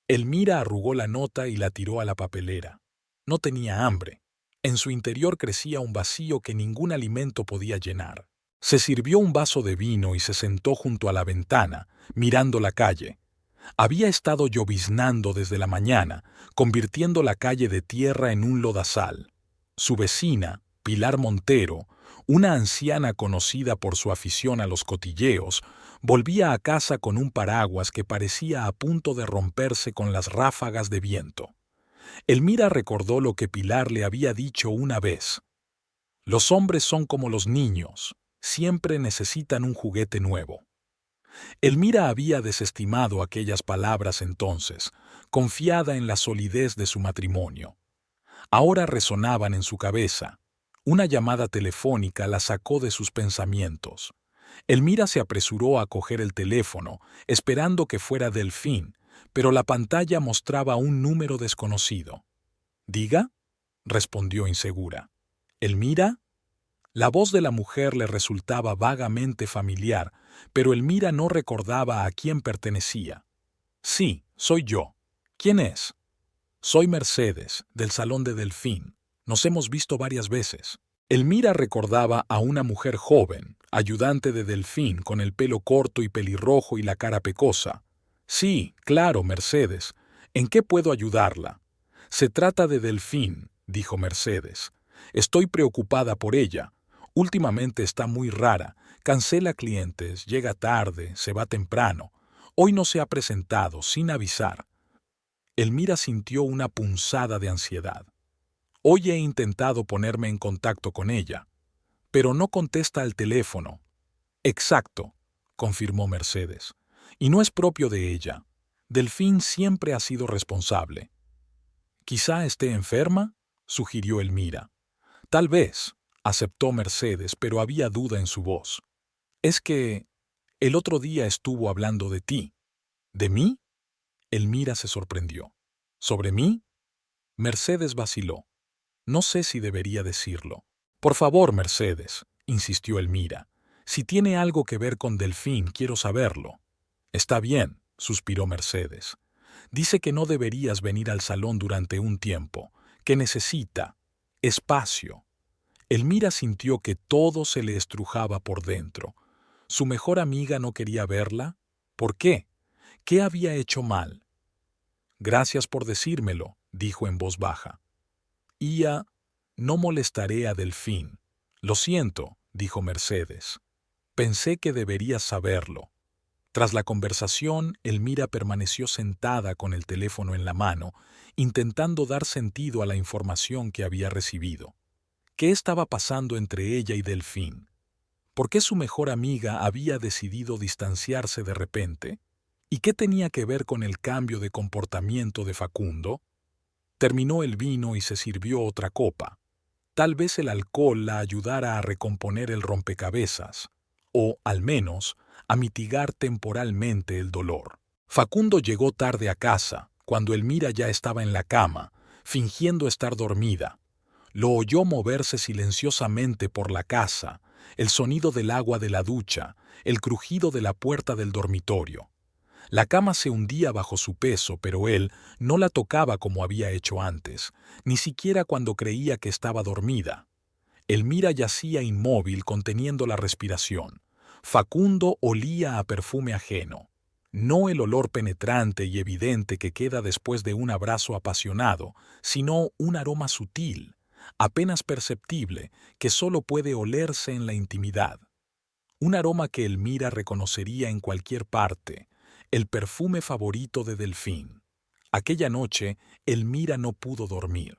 Elmira arrugó la nota y la tiró a la papelera. No tenía hambre. En su interior crecía un vacío que ningún alimento podía llenar. Se sirvió un vaso de vino y se sentó junto a la ventana, mirando la calle. Había estado lloviznando desde la mañana, convirtiendo la calle de tierra en un lodazal. Su vecina, Pilar Montero, una anciana conocida por su afición a los cotilleos, volvía a casa con un paraguas que parecía a punto de romperse con las ráfagas de viento. Elmira recordó lo que Pilar le había dicho una vez. Los hombres son como los niños, siempre necesitan un juguete nuevo. Elmira había desestimado aquellas palabras entonces, confiada en la solidez de su matrimonio. Ahora resonaban en su cabeza. Una llamada telefónica la sacó de sus pensamientos. Elmira se apresuró a coger el teléfono, esperando que fuera Delfín, pero la pantalla mostraba un número desconocido. «¿Diga?», respondió insegura. «¿Elmira?». La voz de la mujer le resultaba vagamente familiar, pero Elmira no recordaba a quién pertenecía. «Sí, soy yo. ¿Quién es?». «Soy Mercedes, del salón de Delfín. Nos hemos visto varias veces». Elmira recordaba a una mujer joven, ayudante de Delfín, con el pelo corto y pelirrojo y la cara pecosa. «Sí, claro, Mercedes. ¿En qué puedo ayudarla?». «Se trata de Delfín», dijo Mercedes. «Estoy preocupada por ella. Últimamente está muy rara, cancela clientes, llega tarde, se va temprano. Hoy no se ha presentado, sin avisar». Elmira sintió una punzada de ansiedad. «Hoy he intentado ponerme en contacto con ella, pero no contesta al teléfono». «Exacto», confirmó Mercedes. «Y no es propio de ella. Delfín siempre ha sido responsable». «Quizá esté enferma», sugirió Elmira. «Tal vez», aceptó Mercedes, pero había duda en su voz. «Es que el otro día estuvo hablando de ti». «¿De mí?». Elmira se sorprendió. «¿Sobre mí?». Mercedes vaciló. «No sé si debería decirlo». «Por favor, Mercedes», insistió Elmira. «Si tiene algo que ver con Delfín, quiero saberlo». «Está bien», suspiró Mercedes. «Dice que no deberías venir al salón durante un tiempo, que necesita espacio». Elmira sintió que todo se le estrujaba por dentro. ¿Su mejor amiga no quería verla? ¿Por qué? ¿Qué había hecho mal? «Gracias por decírmelo», dijo en voz baja. «Ia, no molestaré a Delfín». «Lo siento», dijo Mercedes. «Pensé que deberías saberlo». Tras la conversación, Elmira permaneció sentada con el teléfono en la mano, intentando dar sentido a la información que había recibido. ¿Qué estaba pasando entre ella y Delfín? ¿Por qué su mejor amiga había decidido distanciarse de repente? ¿Y qué tenía que ver con el cambio de comportamiento de Facundo? Terminó el vino y se sirvió otra copa. Tal vez el alcohol la ayudara a recomponer el rompecabezas, o, al menos, a mitigar temporalmente el dolor. Facundo llegó tarde a casa, cuando Elmira ya estaba en la cama, fingiendo estar dormida. Lo oyó moverse silenciosamente por la casa, el sonido del agua de la ducha, el crujido de la puerta del dormitorio. La cama se hundía bajo su peso, pero él no la tocaba como había hecho antes, ni siquiera cuando creía que estaba dormida. Elmira yacía inmóvil, conteniendo la respiración. Facundo olía a perfume ajeno. No el olor penetrante y evidente que queda después de un abrazo apasionado, sino un aroma sutil, apenas perceptible, que solo puede olerse en la intimidad. Un aroma que Elmira reconocería en cualquier parte, el perfume favorito de Delfín. Aquella noche, Elmira no pudo dormir.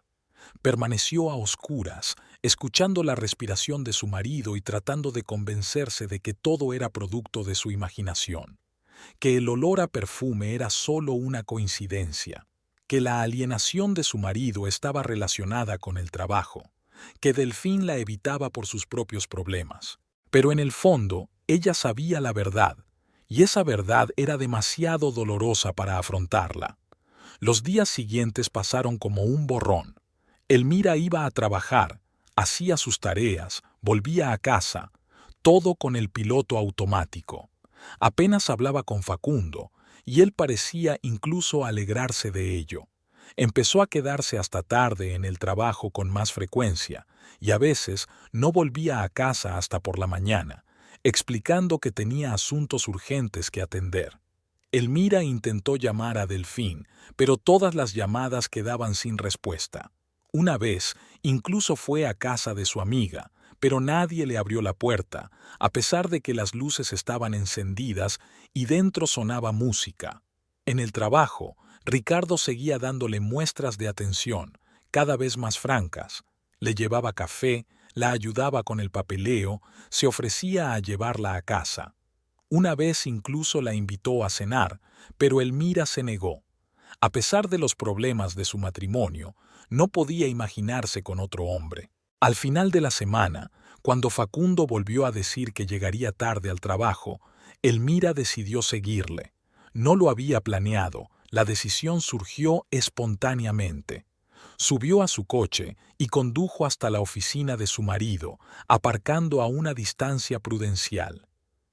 Permaneció a oscuras, escuchando la respiración de su marido y tratando de convencerse de que todo era producto de su imaginación, que el olor a perfume era solo una coincidencia, que la alienación de su marido estaba relacionada con el trabajo, que Delfín la evitaba por sus propios problemas. Pero en el fondo, ella sabía la verdad, y esa verdad era demasiado dolorosa para afrontarla. Los días siguientes pasaron como un borrón. Elmira iba a trabajar, hacía sus tareas, volvía a casa, todo con el piloto automático. Apenas hablaba con Facundo, y él parecía incluso alegrarse de ello. Empezó a quedarse hasta tarde en el trabajo con más frecuencia, y a veces no volvía a casa hasta por la mañana, explicando que tenía asuntos urgentes que atender. Elmira intentó llamar a Delfín, pero todas las llamadas quedaban sin respuesta. Una vez, incluso fue a casa de su amiga, pero nadie le abrió la puerta, a pesar de que las luces estaban encendidas y dentro sonaba música. En el trabajo, Ricardo seguía dándole muestras de atención, cada vez más francas. Le llevaba café, la ayudaba con el papeleo, se ofrecía a llevarla a casa. Una vez incluso la invitó a cenar, pero Elmira se negó. A pesar de los problemas de su matrimonio, no podía imaginarse con otro hombre. Al final de la semana, cuando Facundo volvió a decir que llegaría tarde al trabajo, Elmira decidió seguirle. No lo había planeado, la decisión surgió espontáneamente. Subió a su coche y condujo hasta la oficina de su marido, aparcando a una distancia prudencial.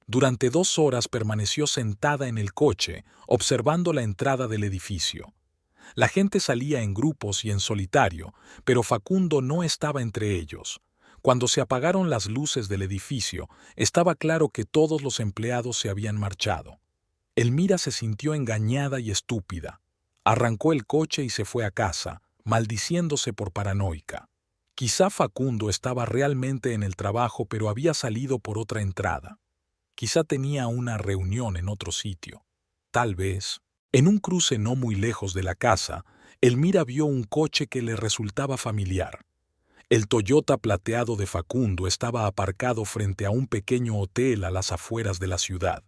Durante 2 horas permaneció sentada en el coche, observando la entrada del edificio. La gente salía en grupos y en solitario, pero Facundo no estaba entre ellos. Cuando se apagaron las luces del edificio, estaba claro que todos los empleados se habían marchado. Elmira se sintió engañada y estúpida. Arrancó el coche y se fue a casa, maldiciéndose por paranoica. Quizá Facundo estaba realmente en el trabajo, pero había salido por otra entrada. Quizá tenía una reunión en otro sitio. Tal vez. En un cruce no muy lejos de la casa, Elmira vio un coche que le resultaba familiar. El Toyota plateado de Facundo estaba aparcado frente a un pequeño hotel a las afueras de la ciudad.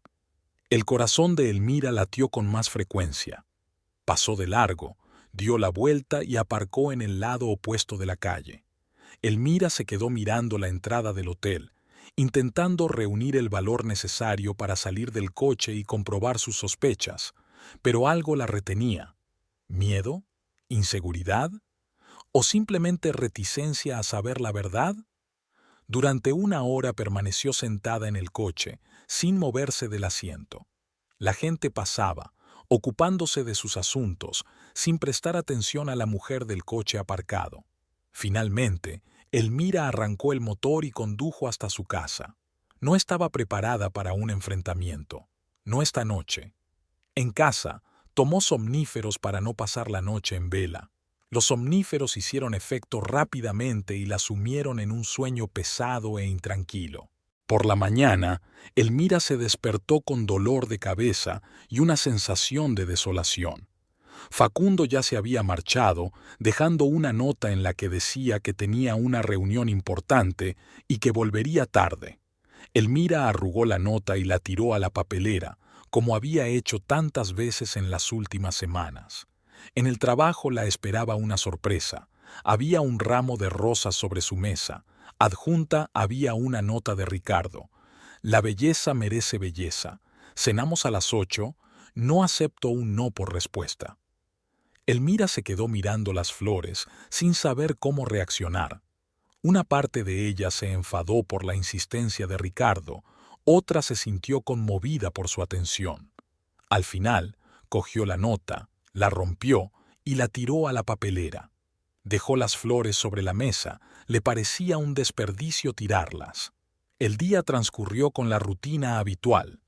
El corazón de Elmira latió con más frecuencia. Pasó de largo, dio la vuelta y aparcó en el lado opuesto de la calle. Elmira se quedó mirando la entrada del hotel, intentando reunir el valor necesario para salir del coche y comprobar sus sospechas, pero algo la retenía. ¿Miedo? ¿Inseguridad? ¿O simplemente reticencia a saber la verdad? Durante 1 hora permaneció sentada en el coche, sin moverse del asiento. La gente pasaba, ocupándose de sus asuntos, sin prestar atención a la mujer del coche aparcado. Finalmente, Elmira arrancó el motor y condujo hasta su casa. No estaba preparada para un enfrentamiento. No esta noche. En casa, tomó somníferos para no pasar la noche en vela. Los somníferos hicieron efecto rápidamente y la sumieron en un sueño pesado e intranquilo. Por la mañana, Elmira se despertó con dolor de cabeza y una sensación de desolación. Facundo ya se había marchado, dejando una nota en la que decía que tenía una reunión importante y que volvería tarde. Elmira arrugó la nota y la tiró a la papelera, como había hecho tantas veces en las últimas semanas. En el trabajo la esperaba una sorpresa. Había un ramo de rosas sobre su mesa. Adjunta había una nota de Ricardo. La belleza merece belleza. Cenamos a las 8. No acepto un no por respuesta. Elmira se quedó mirando las flores sin saber cómo reaccionar. Una parte de ella se enfadó por la insistencia de Ricardo, otra se sintió conmovida por su atención. Al final, cogió la nota, la rompió y la tiró a la papelera. Dejó las flores sobre la mesa, le parecía un desperdicio tirarlas. El día transcurrió con la rutina habitual.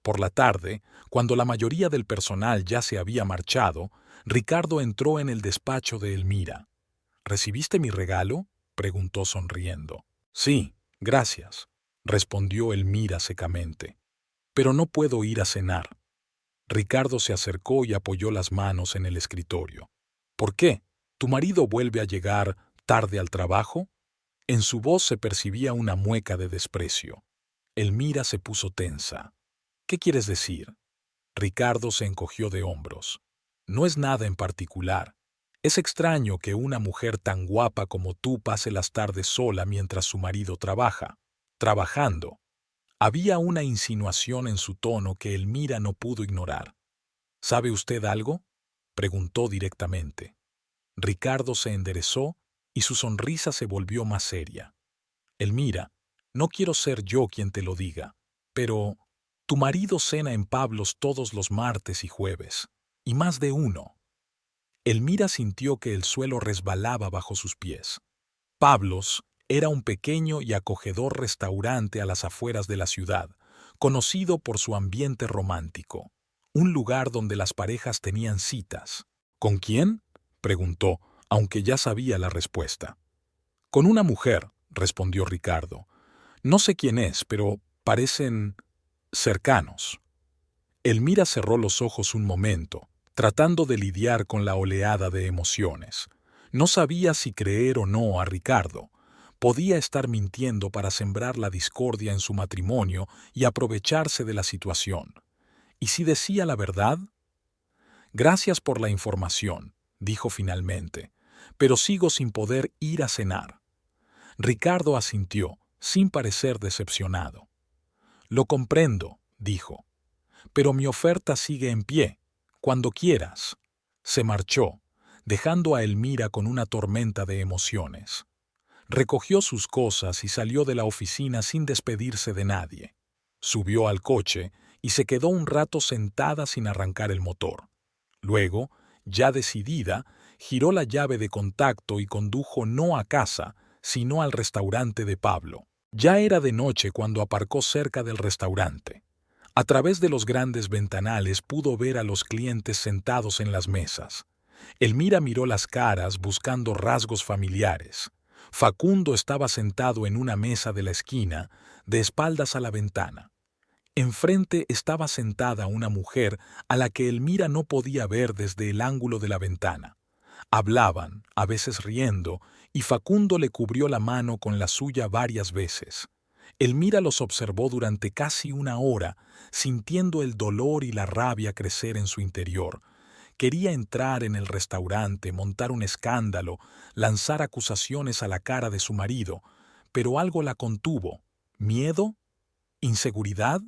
Por la tarde, cuando la mayoría del personal ya se había marchado, Ricardo entró en el despacho de Elmira. ¿Recibiste mi regalo?, preguntó sonriendo. Sí, gracias, respondió Elmira secamente. Pero no puedo ir a cenar. Ricardo se acercó y apoyó las manos en el escritorio. ¿Por qué? ¿Tu marido vuelve a llegar tarde al trabajo? En su voz se percibía una mueca de desprecio. Elmira se puso tensa. ¿Qué quieres decir? Ricardo se encogió de hombros. No es nada en particular. Es extraño que una mujer tan guapa como tú pase las tardes sola mientras su marido trabaja. Trabajando. Había una insinuación en su tono que Elmira no pudo ignorar. ¿Sabe usted algo?, preguntó directamente. Ricardo se enderezó y su sonrisa se volvió más seria. Elmira, no quiero ser yo quien te lo diga, pero tu marido cena en Pablos todos los martes y jueves, y más de uno. Elmira sintió que el suelo resbalaba bajo sus pies. Pablos era un pequeño y acogedor restaurante a las afueras de la ciudad, conocido por su ambiente romántico, un lugar donde las parejas tenían citas. ¿Con quién?, preguntó, aunque ya sabía la respuesta. Con una mujer, respondió Ricardo. No sé quién es, pero parecen cercanos. Elmira cerró los ojos un momento, tratando de lidiar con la oleada de emociones. No sabía si creer o no a Ricardo. Podía estar mintiendo para sembrar la discordia en su matrimonio y aprovecharse de la situación. ¿Y si decía la verdad? Gracias por la información, dijo finalmente, pero sigo sin poder ir a cenar. Ricardo asintió, sin parecer decepcionado. Lo comprendo, dijo, pero mi oferta sigue en pie. Cuando quieras. Se marchó, dejando a Elmira con una tormenta de emociones. Recogió sus cosas y salió de la oficina sin despedirse de nadie. Subió al coche y se quedó un rato sentada sin arrancar el motor. Luego, ya decidida, giró la llave de contacto y condujo no a casa, sino al restaurante de Pablo. Ya era de noche cuando aparcó cerca del restaurante. A través de los grandes ventanales pudo ver a los clientes sentados en las mesas. Elmira miró las caras buscando rasgos familiares. Facundo estaba sentado en una mesa de la esquina, de espaldas a la ventana. Enfrente estaba sentada una mujer a la que Elmira no podía ver desde el ángulo de la ventana. Hablaban, a veces riendo, y Facundo le cubrió la mano con la suya varias veces. Elmira los observó durante casi una hora, sintiendo el dolor y la rabia crecer en su interior. Quería entrar en el restaurante, montar un escándalo, lanzar acusaciones a la cara de su marido, pero algo la contuvo. ¿Miedo? ¿Inseguridad?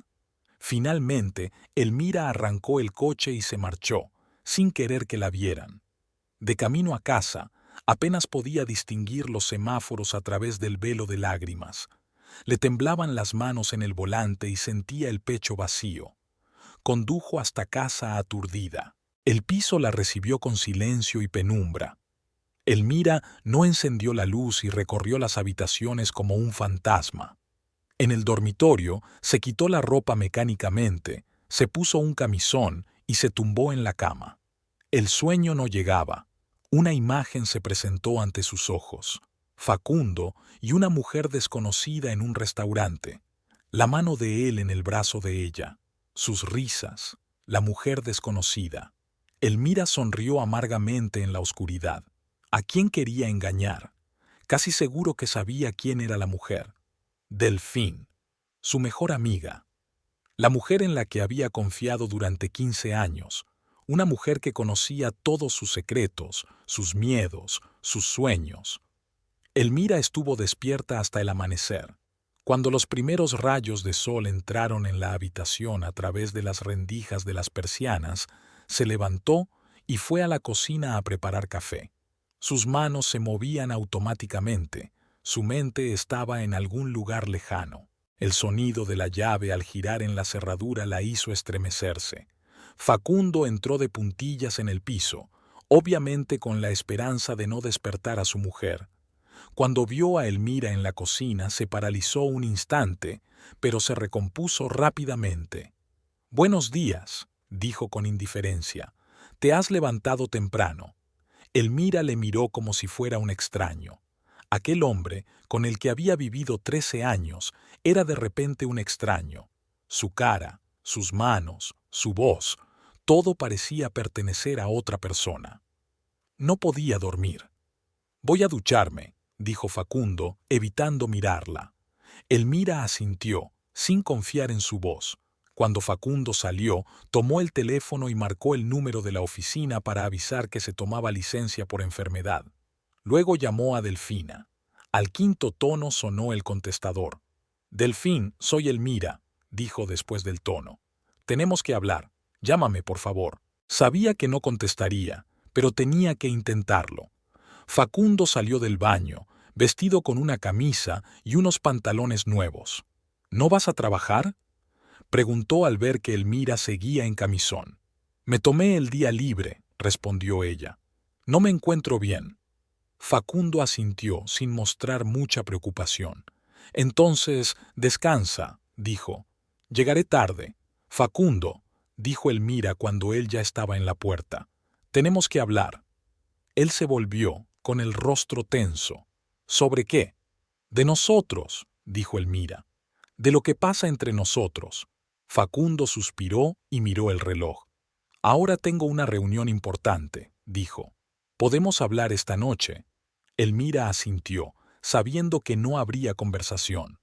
Finalmente, Elmira arrancó el coche y se marchó, sin querer que la vieran. De camino a casa, apenas podía distinguir los semáforos a través del velo de lágrimas. Le temblaban las manos en el volante y sentía el pecho vacío. Condujo hasta casa aturdida. El piso la recibió con silencio y penumbra. Elmira no encendió la luz y recorrió las habitaciones como un fantasma. En el dormitorio se quitó la ropa mecánicamente, se puso un camisón y se tumbó en la cama. El sueño no llegaba. Una imagen se presentó ante sus ojos. Facundo y una mujer desconocida en un restaurante. La mano de él en el brazo de ella. Sus risas. La mujer desconocida. Elmira sonrió amargamente en la oscuridad. ¿A quién quería engañar? Casi seguro que sabía quién era la mujer. Delfín, su mejor amiga. La mujer en la que había confiado durante 15 años, una mujer que conocía todos sus secretos, sus miedos, sus sueños. Elmira estuvo despierta hasta el amanecer. Cuando los primeros rayos de sol entraron en la habitación a través de las rendijas de las persianas, se levantó y fue a la cocina a preparar café. Sus manos se movían automáticamente, su mente estaba en algún lugar lejano. El sonido de la llave al girar en la cerradura la hizo estremecerse. Facundo entró de puntillas en el piso, obviamente con la esperanza de no despertar a su mujer. Cuando vio a Elmira en la cocina, se paralizó un instante, pero se recompuso rápidamente. «Buenos días», dijo con indiferencia. «Te has levantado temprano». Elmira le miró como si fuera un extraño. Aquel hombre, con el que había vivido 13 años, era de repente un extraño. Su cara, sus manos, su voz, todo parecía pertenecer a otra persona. No podía dormir. «Voy a ducharme», dijo Facundo, evitando mirarla. Elmira asintió, sin confiar en su voz. Cuando Facundo salió, tomó el teléfono y marcó el número de la oficina para avisar que se tomaba licencia por enfermedad. Luego llamó a Delfina. Al quinto tono sonó el contestador. «Delfín, soy Elmira», dijo después del tono. «Tenemos que hablar. Llámame, por favor». Sabía que no contestaría, pero tenía que intentarlo. Facundo salió del baño, vestido con una camisa y unos pantalones nuevos. «¿No vas a trabajar?», preguntó al ver que Elmira seguía en camisón. «Me tomé el día libre», respondió ella. «No me encuentro bien». Facundo asintió sin mostrar mucha preocupación. «Entonces, descansa», dijo. «Llegaré tarde». «Facundo», dijo Elmira cuando él ya estaba en la puerta. «Tenemos que hablar». Él se volvió, con el rostro tenso. «¿Sobre qué?» «De nosotros», dijo Elmira. «De lo que pasa entre nosotros». Facundo suspiró y miró el reloj. «Ahora tengo una reunión importante», dijo. «¿Podemos hablar esta noche?» Elmira asintió, sabiendo que no habría conversación.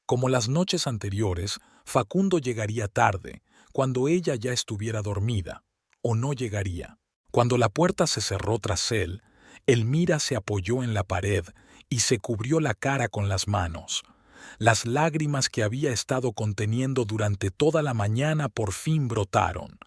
Como las noches anteriores, Facundo llegaría tarde, cuando ella ya estuviera dormida, o no llegaría. Cuando la puerta se cerró tras él, Elmira se apoyó en la pared y se cubrió la cara con las manos. Las lágrimas que había estado conteniendo durante toda la mañana por fin brotaron.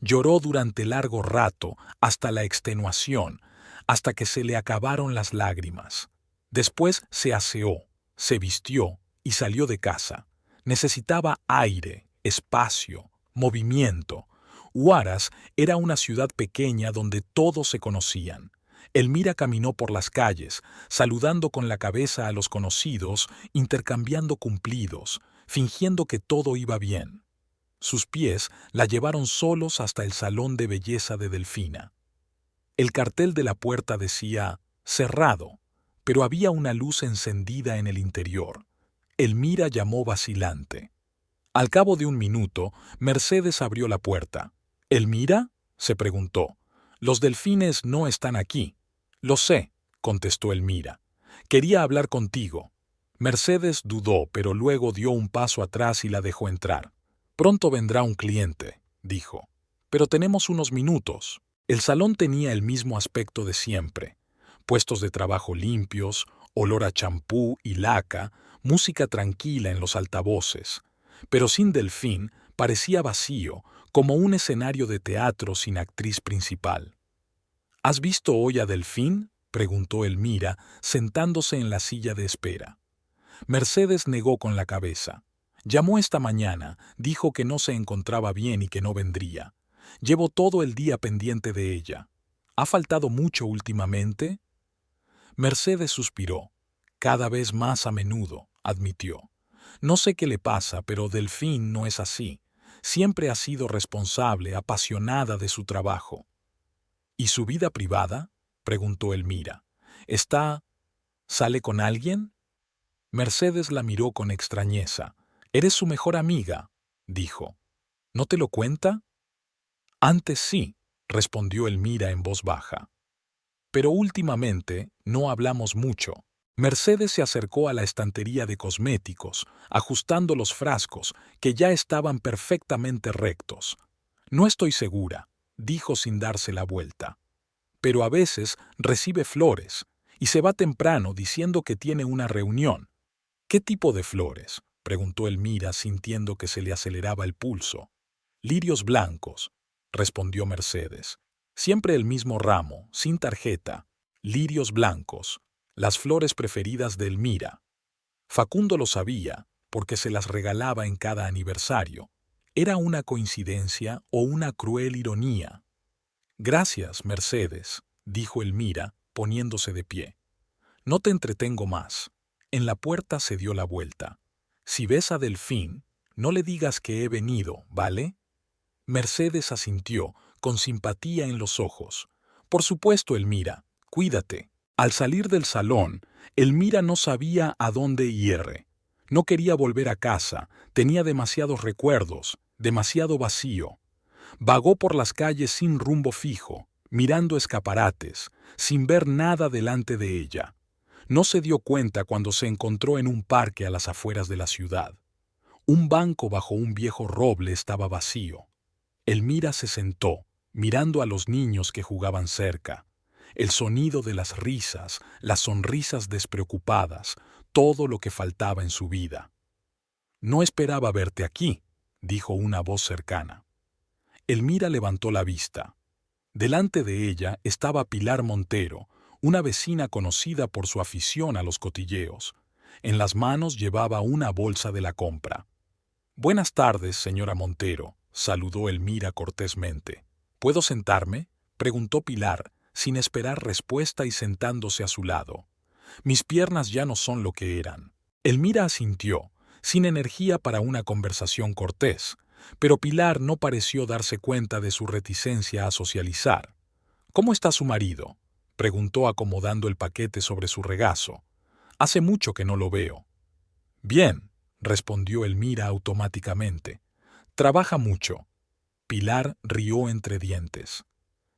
Lloró durante largo rato, hasta la extenuación, hasta que se le acabaron las lágrimas. Después se aseó, se vistió y salió de casa. Necesitaba aire, espacio, movimiento. Huaraz era una ciudad pequeña donde todos se conocían. Elmira caminó por las calles, saludando con la cabeza a los conocidos, intercambiando cumplidos, fingiendo que todo iba bien. Sus pies la llevaron solos hasta el salón de belleza de Delfina. El cartel de la puerta decía «cerrado», pero había una luz encendida en el interior. Elmira llamó vacilante. Al cabo de un minuto, Mercedes abrió la puerta. «¿Elmira?», se preguntó. «Los delfines no están aquí». «Lo sé», contestó Elmira. «Quería hablar contigo». Mercedes dudó, pero luego dio un paso atrás y la dejó entrar. «Pronto vendrá un cliente», dijo. «Pero tenemos unos minutos». El salón tenía el mismo aspecto de siempre. Puestos de trabajo limpios, olor a champú y laca, música tranquila en los altavoces. Pero sin Delfín parecía vacío, como un escenario de teatro sin actriz principal. «¿Has visto hoy a Delfín?», preguntó Elmira, sentándose en la silla de espera. Mercedes negó con la cabeza. «Llamó esta mañana, dijo que no se encontraba bien y que no vendría. Llevo todo el día pendiente de ella. ¿Ha faltado mucho últimamente?». Mercedes suspiró. «Cada vez más a menudo», admitió. «No sé qué le pasa, pero Delfín no es así. Siempre ha sido responsable, apasionada de su trabajo». «¿Y su vida privada?», preguntó Elmira. «¿Sale con alguien?». Mercedes la miró con extrañeza. «Eres su mejor amiga», dijo. «¿No te lo cuenta?». «Antes sí», respondió Elmira en voz baja. «Pero últimamente no hablamos mucho». Mercedes se acercó a la estantería de cosméticos, ajustando los frascos, que ya estaban perfectamente rectos. No estoy segura, dijo sin darse la vuelta. Pero a veces recibe flores, y se va temprano diciendo que tiene una reunión. ¿Qué tipo de flores?, preguntó Elmira sintiendo que se le aceleraba el pulso. Lirios blancos, respondió Mercedes. Siempre el mismo ramo, sin tarjeta. Lirios blancos, las flores preferidas de Elmira. Facundo lo sabía, porque se las regalaba en cada aniversario. ¿Era una coincidencia o una cruel ironía? Gracias, Mercedes, dijo Elmira, poniéndose de pie. No te entretengo más. En la puerta se dio la vuelta. Si ves a Delfín, no le digas que he venido, ¿vale? Mercedes asintió, con simpatía en los ojos. Por supuesto, Elmira, cuídate. Al salir del salón, Elmira no sabía a dónde ir. No quería volver a casa, tenía demasiados recuerdos, demasiado vacío. Vagó por las calles sin rumbo fijo, mirando escaparates, sin ver nada delante de ella. No se dio cuenta cuando se encontró en un parque a las afueras de la ciudad. Un banco bajo un viejo roble estaba vacío. Elmira se sentó, mirando a los niños que jugaban cerca. El sonido de las risas, las sonrisas despreocupadas, todo lo que faltaba en su vida. No esperaba verte aquí, dijo una voz cercana. Elmira levantó la vista. Delante de ella estaba Pilar Montero, una vecina conocida por su afición a los cotilleos. En las manos llevaba una bolsa de la compra. «Buenas tardes, señora Montero», saludó Elmira cortésmente. «¿Puedo sentarme?», preguntó Pilar, sin esperar respuesta y sentándose a su lado. «Mis piernas ya no son lo que eran». Elmira asintió, sin energía para una conversación cortés, pero Pilar no pareció darse cuenta de su reticencia a socializar. «¿Cómo está su marido?», preguntó acomodando el paquete sobre su regazo. «Hace mucho que no lo veo». «Bien», respondió Elmira automáticamente. «Trabaja mucho». Pilar rió entre dientes.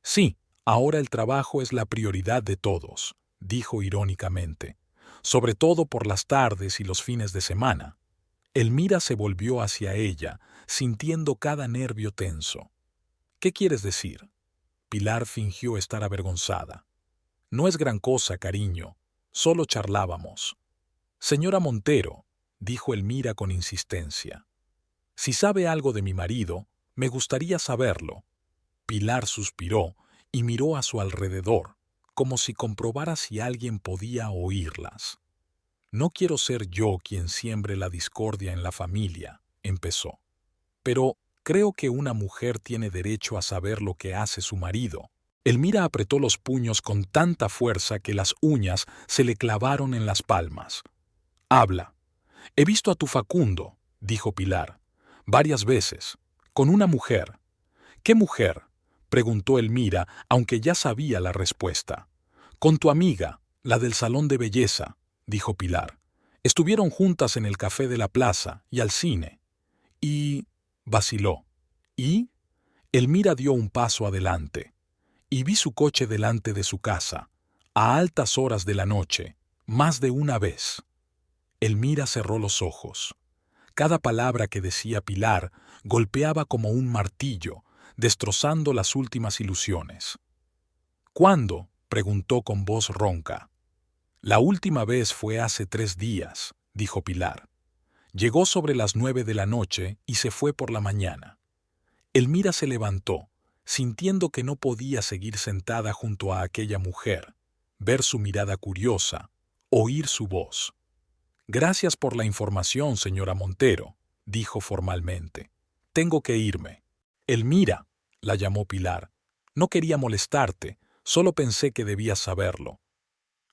«Sí, ahora el trabajo es la prioridad de todos», dijo irónicamente, «sobre todo por las tardes y los fines de semana». Elmira se volvió hacia ella, sintiendo cada nervio tenso. «¿Qué quieres decir?». Pilar fingió estar avergonzada. «No es gran cosa, cariño. Solo charlábamos». «Señora Montero», dijo Elmira con insistencia. «Si sabe algo de mi marido, me gustaría saberlo». Pilar suspiró y miró a su alrededor, como si comprobara si alguien podía oírlas. «No quiero ser yo quien siembre la discordia en la familia», empezó. «Pero creo que una mujer tiene derecho a saber lo que hace su marido». Elmira apretó los puños con tanta fuerza que las uñas se le clavaron en las palmas. «Habla». «He visto a tu Facundo», dijo Pilar, «varias veces, con una mujer». «¿Qué mujer?», preguntó Elmira, aunque ya sabía la respuesta. «Con tu amiga, la del salón de belleza», dijo Pilar. «Estuvieron juntas en el café de la plaza y al cine». Y vaciló. ¿Y? Elmira dio un paso adelante. «Y vi su coche delante de su casa, a altas horas de la noche, más de una vez». Elmira cerró los ojos. Cada palabra que decía Pilar golpeaba como un martillo, destrozando las últimas ilusiones. «¿Cuándo?», preguntó con voz ronca. «La última vez fue hace 3 días», dijo Pilar. «Llegó sobre las 9 de la noche y se fue por la mañana». Elmira se levantó, sintiendo que no podía seguir sentada junto a aquella mujer, ver su mirada curiosa, oír su voz. «Gracias por la información, señora Montero», dijo formalmente. «Tengo que irme». «Elmira», la llamó Pilar. «No quería molestarte, solo pensé que debías saberlo».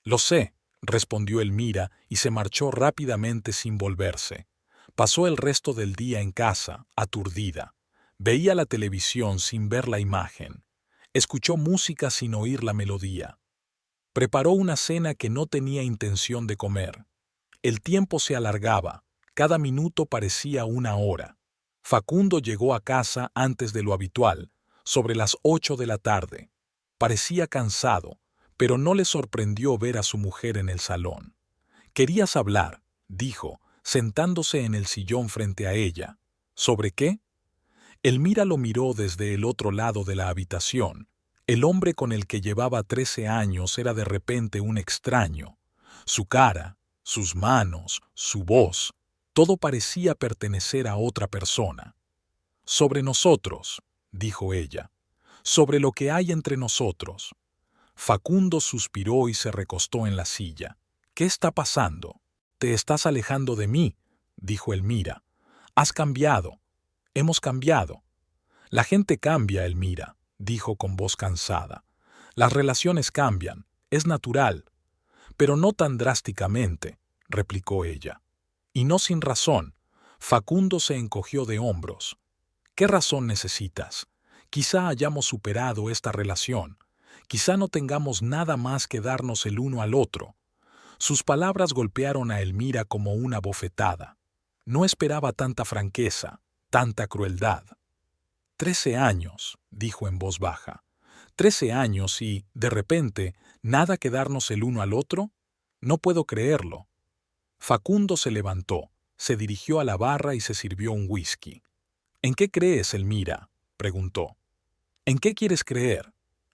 «Lo sé», respondió Elmira y se marchó rápidamente sin volverse. Pasó el resto del día en casa, aturdida. Veía la televisión sin ver la imagen. Escuchó música sin oír la melodía. Preparó una cena que no tenía intención de comer. El tiempo se alargaba, cada minuto parecía una hora. Facundo llegó a casa antes de lo habitual, sobre las 8 de la tarde. Parecía cansado, pero no le sorprendió ver a su mujer en el salón. Querías hablar, dijo, sentándose en el sillón frente a ella. ¿Sobre qué? Elmira lo miró desde el otro lado de la habitación. El hombre con el que llevaba 13 años era de repente un extraño. Su cara, sus manos, su voz, todo parecía pertenecer a otra persona. Sobre nosotros, dijo ella, sobre lo que hay entre nosotros. Facundo suspiró y se recostó en la silla. ¿Qué está pasando? Te estás alejando de mí, dijo Elmira. Has cambiado. Hemos cambiado. La gente cambia, Elmira, dijo con voz cansada. Las relaciones cambian, es natural. Pero no tan drásticamente, replicó ella. Y no sin razón. Facundo se encogió de hombros. ¿Qué razón necesitas? Quizá hayamos superado esta relación. Quizá no tengamos nada más que darnos el uno al otro. Sus palabras golpearon a Elmira como una bofetada. No esperaba tanta franqueza, tanta crueldad. 13 años, dijo en voz baja. 13 años y, de repente, ¿nada que darnos el uno al otro? No puedo creerlo. Facundo se levantó, se dirigió a la barra y se sirvió un whisky. ¿En qué crees, Elmira?, preguntó. ¿En qué quieres creer?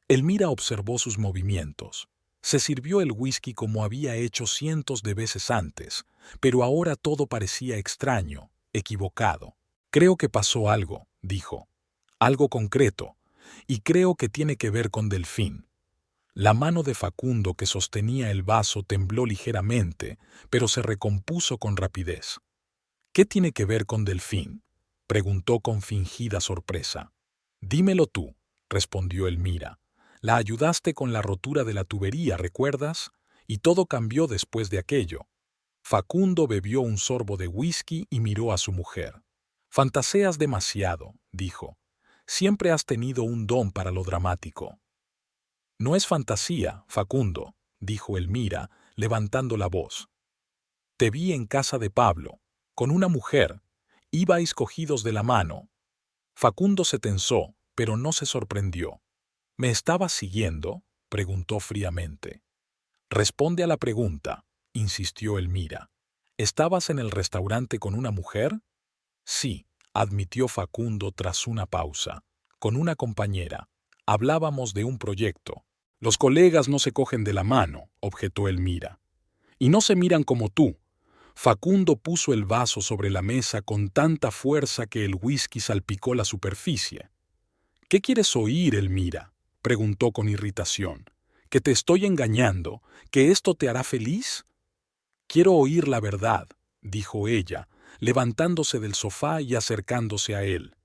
Elmira observó sus movimientos. Se sirvió el whisky como había hecho cientos de veces antes, pero ahora todo parecía extraño, equivocado. Creo que pasó algo, dijo. Algo concreto, y creo que tiene que ver con Delfín. La mano de Facundo que sostenía el vaso tembló ligeramente, pero se recompuso con rapidez. ¿Qué tiene que ver con Delfín?, preguntó con fingida sorpresa. Dímelo tú, respondió Elmira. La ayudaste con la rotura de la tubería, ¿recuerdas? Y todo cambió después de aquello. Facundo bebió un sorbo de whisky y miró a su mujer. Fantaseas demasiado, dijo. Siempre has tenido un don para lo dramático. No es fantasía, Facundo, dijo Elmira, levantando la voz. Te vi en casa de Pablo, con una mujer. Ibais cogidos de la mano. Facundo se tensó, pero no se sorprendió. ¿Me estabas siguiendo?, preguntó fríamente. Responde a la pregunta, insistió Elmira. ¿Estabas en el restaurante con una mujer? Sí, admitió Facundo tras una pausa. Con una compañera. Hablábamos de un proyecto. Los colegas no se cogen de la mano, objetó Elmira. Y no se miran como tú. Facundo puso el vaso sobre la mesa con tanta fuerza que el whisky salpicó la superficie. ¿Qué quieres oír, Elmira?, preguntó con irritación. ¿Que te estoy engañando? ¿Que esto te hará feliz? Quiero oír la verdad, dijo ella, levantándose del sofá y acercándose a él.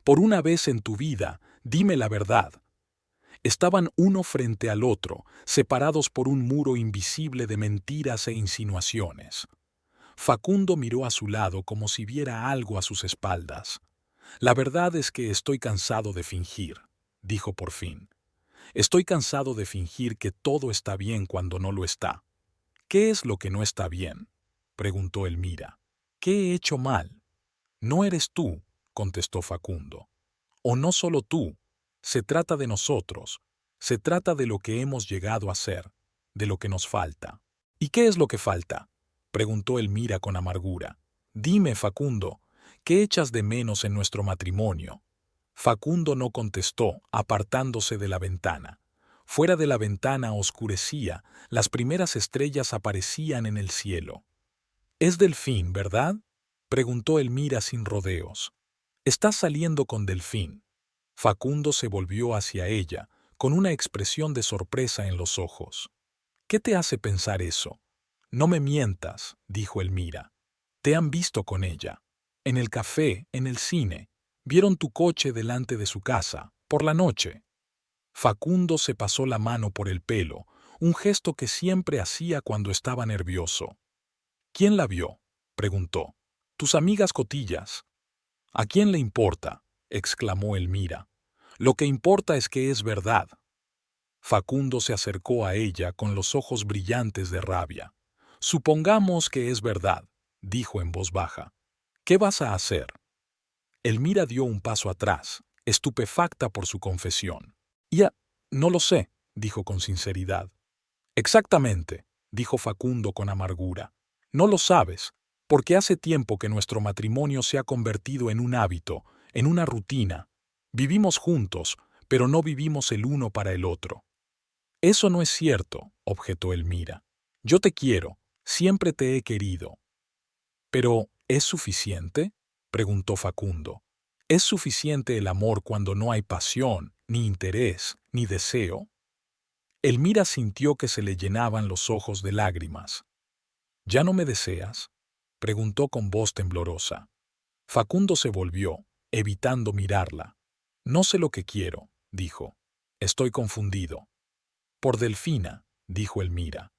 Por una vez en tu vida, dime la verdad. Estaban uno frente al otro, separados por un muro invisible de mentiras e insinuaciones. Facundo miró a su lado como si viera algo a sus espaldas. La verdad es que estoy cansado de fingir, dijo por fin. Estoy cansado de fingir que todo está bien cuando no lo está. ¿Qué es lo que no está bien?, preguntó Elmira. ¿Qué he hecho mal? No eres tú, contestó Facundo. O no solo tú. Se trata de nosotros. Se trata de lo que hemos llegado a ser, de lo que nos falta. ¿Y qué es lo que falta?, preguntó Elmira con amargura. Dime, Facundo, ¿qué echas de menos en nuestro matrimonio? Facundo no contestó, apartándose de la ventana. Fuera de la ventana oscurecía, las primeras estrellas aparecían en el cielo. ¿Es Delfín, verdad?, preguntó Elmira sin rodeos. ¿Estás saliendo con Delfín? Facundo se volvió hacia ella, con una expresión de sorpresa en los ojos. ¿Qué te hace pensar eso? No me mientas, dijo Elmira. Te han visto con ella. En el café, en el cine. Vieron tu coche delante de su casa, por la noche. Facundo se pasó la mano por el pelo, un gesto que siempre hacía cuando estaba nervioso. ¿Quién la vio?, preguntó. Tus amigas cotillas. ¿A quién le importa?, exclamó Elmira. Lo que importa es que es verdad. Facundo se acercó a ella con los ojos brillantes de rabia. Supongamos que es verdad, dijo en voz baja. ¿Qué vas a hacer? Elmira dio un paso atrás, estupefacta por su confesión. Ya, no lo sé, dijo con sinceridad. Exactamente, dijo Facundo con amargura. No lo sabes, porque hace tiempo que nuestro matrimonio se ha convertido en un hábito, en una rutina. Vivimos juntos, pero no vivimos el uno para el otro. Eso no es cierto, objetó Elmira. Yo te quiero, siempre te he querido. ¿Pero es suficiente?, preguntó Facundo. ¿Es suficiente el amor cuando no hay pasión, ni interés, ni deseo? Elmira sintió que se le llenaban los ojos de lágrimas. ¿Ya no me deseas?, preguntó con voz temblorosa. Facundo se volvió, evitando mirarla. No sé lo que quiero, dijo. Estoy confundido. Por Delfina, dijo Elmira.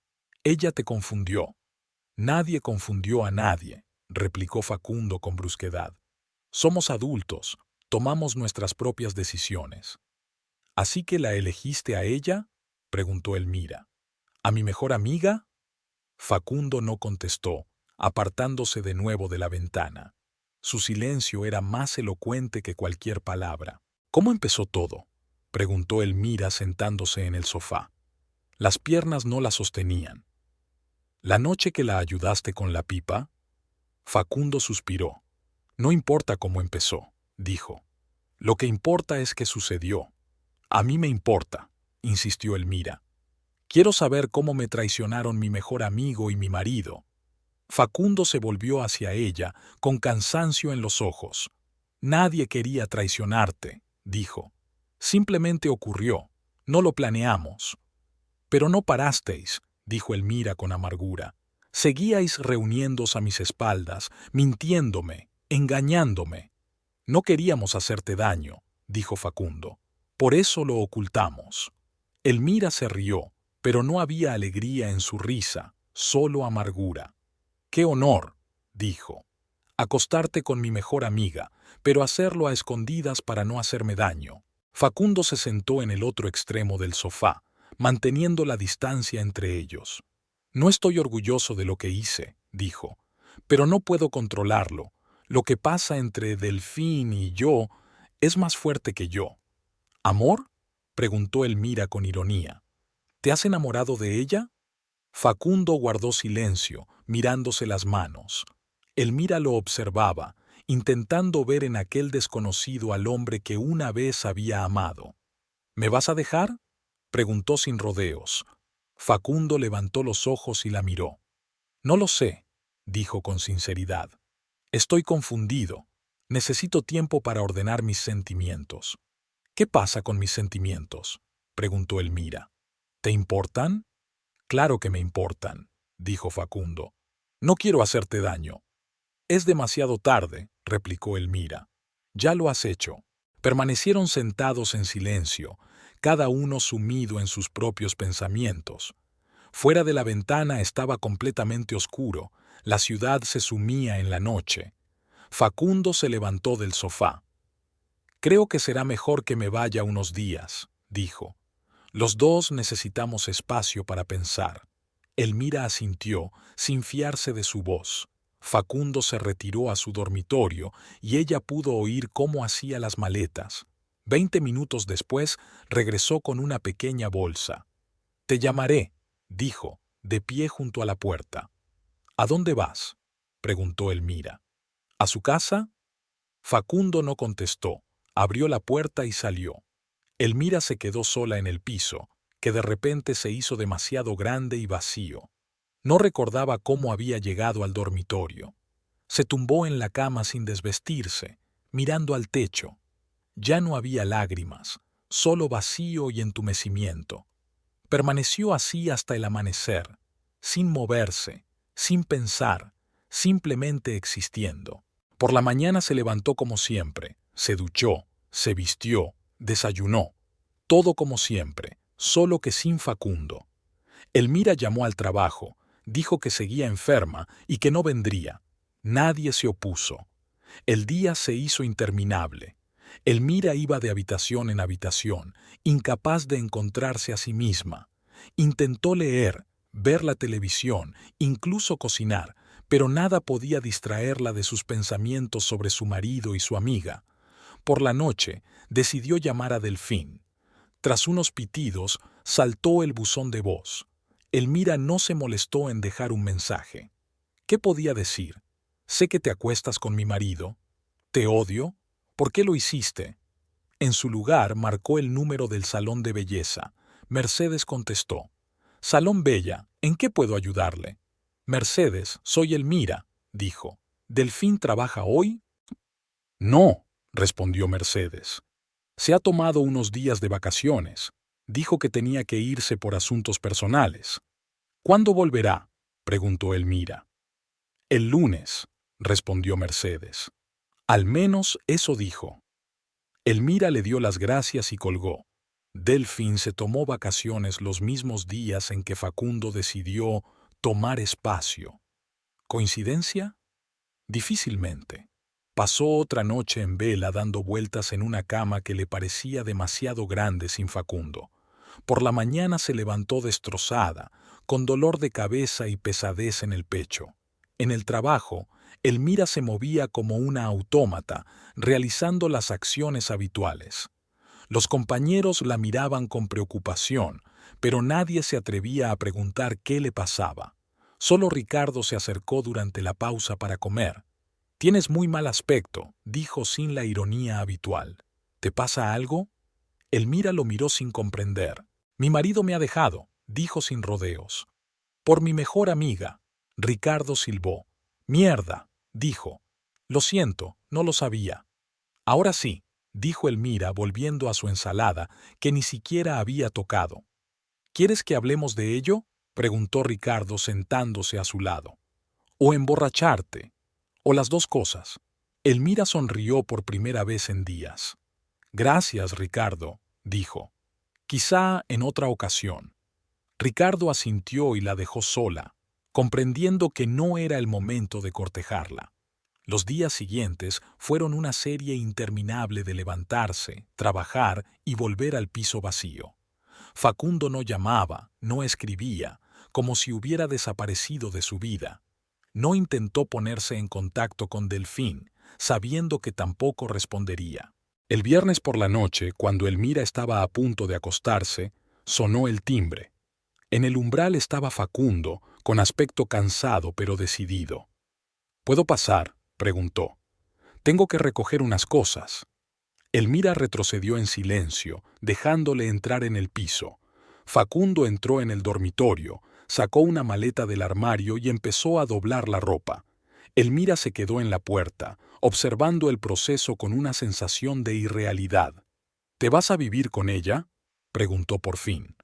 Ella te confundió. Nadie confundió a nadie, replicó Facundo con brusquedad. Somos adultos, tomamos nuestras propias decisiones. ¿Así que la elegiste a ella?, preguntó Elmira. ¿A mi mejor amiga? Facundo no contestó, apartándose de nuevo de la ventana. Su silencio era más elocuente que cualquier palabra. ¿Cómo empezó todo?, preguntó Elmira sentándose en el sofá. Las piernas no la sostenían. ¿La noche que la ayudaste con la pipa? Facundo suspiró. No importa cómo empezó, dijo. Lo que importa es qué sucedió. A mí me importa, insistió Elmira. Quiero saber cómo me traicionaron mi mejor amigo y mi marido. Facundo se volvió hacia ella, con cansancio en los ojos. Nadie quería traicionarte, dijo. Simplemente ocurrió. No lo planeamos. Pero no parasteis, dijo Elmira con amargura. Seguíais reuniéndoos a mis espaldas, mintiéndome, engañándome. No queríamos hacerte daño, dijo Facundo. Por eso lo ocultamos. Elmira se rió, pero no había alegría en su risa, solo amargura. ¡Qué honor!, dijo. Acostarte con mi mejor amiga, pero hacerlo a escondidas para no hacerme daño. Facundo se sentó en el otro extremo del sofá, manteniendo la distancia entre ellos. No estoy orgulloso de lo que hice, dijo, pero no puedo controlarlo. Lo que pasa entre Delfín y yo es más fuerte que yo. ¿Amor?, preguntó Elmira con ironía. ¿Te has enamorado de ella? Facundo guardó silencio, mirándose las manos. Elmira lo observaba, intentando ver en aquel desconocido al hombre que una vez había amado. ¿Me vas a dejar?, preguntó sin rodeos. Facundo levantó los ojos y la miró. No lo sé, dijo con sinceridad. Estoy confundido. Necesito tiempo para ordenar mis sentimientos. ¿Qué pasa con mis sentimientos?, preguntó Elmira. ¿Te importan? Claro que me importan, dijo Facundo. No quiero hacerte daño. Es demasiado tarde, replicó Elmira. Ya lo has hecho. Permanecieron sentados en silencio, cada uno sumido en sus propios pensamientos. Fuera de la ventana estaba completamente oscuro, la ciudad se sumía en la noche. Facundo se levantó del sofá. Creo que será mejor que me vaya unos días, dijo. Los dos necesitamos espacio para pensar. Elmira asintió, sin fiarse de su voz. Facundo se retiró a su dormitorio y ella pudo oír cómo hacía las maletas. 20 minutos después regresó con una pequeña bolsa. «Te llamaré», dijo, de pie junto a la puerta. «¿A dónde vas?», preguntó Elmira. «¿A su casa?». Facundo no contestó, abrió la puerta y salió. Elmira se quedó sola en el piso, que de repente se hizo demasiado grande y vacío. No recordaba cómo había llegado al dormitorio. Se tumbó en la cama sin desvestirse, mirando al techo. Ya no había lágrimas, solo vacío y entumecimiento. Permaneció así hasta el amanecer, sin moverse, sin pensar, simplemente existiendo. Por la mañana se levantó como siempre, se duchó, se vistió, desayunó. Todo como siempre, solo que sin Facundo. Elmira llamó al trabajo, dijo que seguía enferma y que no vendría. Nadie se opuso. El día se hizo interminable. Elmira iba de habitación en habitación, incapaz de encontrarse a sí misma. Intentó leer, ver la televisión, incluso cocinar, pero nada podía distraerla de sus pensamientos sobre su marido y su amiga. Por la noche, decidió llamar a Delfín. Tras unos pitidos, saltó el buzón de voz. Elmira no se molestó en dejar un mensaje. ¿Qué podía decir? Sé que te acuestas con mi marido. ¿Te odio? ¿Por qué lo hiciste? En su lugar marcó el número del salón de belleza. Mercedes contestó. Salón Bella, ¿en qué puedo ayudarle? Mercedes, soy Elmira, dijo. ¿Delfín trabaja hoy? No, respondió Mercedes. Se ha tomado unos días de vacaciones. Dijo que tenía que irse por asuntos personales. ¿Cuándo volverá? Preguntó Elmira. El lunes, respondió Mercedes. Al menos eso dijo. Elmira le dio las gracias y colgó. Delfín se tomó vacaciones los mismos días en que Facundo decidió tomar espacio. ¿Coincidencia? Difícilmente. Pasó otra noche en vela dando vueltas en una cama que le parecía demasiado grande sin Facundo. Por la mañana se levantó destrozada, con dolor de cabeza y pesadez en el pecho. En el trabajo, Elmira se movía como una autómata, realizando las acciones habituales. Los compañeros la miraban con preocupación, pero nadie se atrevía a preguntar qué le pasaba. Solo Ricardo se acercó durante la pausa para comer. «Tienes muy mal aspecto», dijo sin la ironía habitual. «¿Te pasa algo?» Elmira lo miró sin comprender. «Mi marido me ha dejado», dijo sin rodeos. «Por mi mejor amiga». Ricardo silbó. «Mierda», dijo. «Lo siento, no lo sabía». «Ahora sí», dijo Elmira volviendo a su ensalada, que ni siquiera había tocado. «¿Quieres que hablemos de ello?», preguntó Ricardo sentándose a su lado. «¿O emborracharte? ¿O las dos cosas?». Elmira sonrió por primera vez en días. «Gracias, Ricardo», dijo. «Quizá en otra ocasión». Ricardo asintió y la dejó sola, comprendiendo que no era el momento de cortejarla. Los días siguientes fueron una serie interminable de levantarse, trabajar y volver al piso vacío. Facundo no llamaba, no escribía, como si hubiera desaparecido de su vida. No intentó ponerse en contacto con Delfín, sabiendo que tampoco respondería. El viernes por la noche, cuando Elmira estaba a punto de acostarse, sonó el timbre. En el umbral estaba Facundo, con aspecto cansado pero decidido. «¿Puedo pasar?», preguntó. «Tengo que recoger unas cosas». Elmira retrocedió en silencio, dejándole entrar en el piso. Facundo entró en el dormitorio, sacó una maleta del armario y empezó a doblar la ropa. Elmira se quedó en la puerta, observando el proceso con una sensación de irrealidad. «¿Te vas a vivir con ella?», preguntó por fin.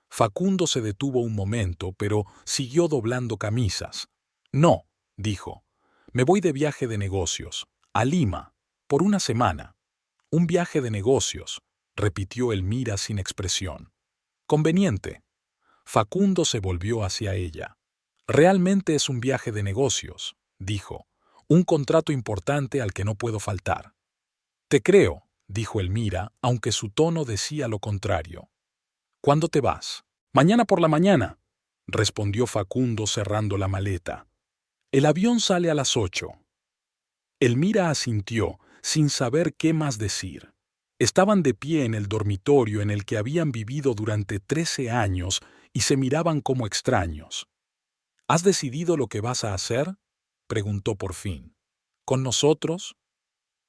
Facundo se detuvo un momento, pero siguió doblando camisas. «No», dijo. «Me voy de viaje de negocios, a Lima, por una semana». «Un viaje de negocios», repitió Elmira sin expresión. «Conveniente». Facundo se volvió hacia ella. «Realmente es un viaje de negocios», dijo. «Un contrato importante al que no puedo faltar». «Te creo», dijo Elmira, aunque su tono decía lo contrario. «¿Cuándo te vas?» «Mañana por la mañana», respondió Facundo cerrando la maleta. «El avión sale a las 8». Elmira asintió, sin saber qué más decir. Estaban de pie en el dormitorio en el que habían vivido durante 13 años y se miraban como extraños. «¿Has decidido lo que vas a hacer?», preguntó por fin. «¿Con nosotros?».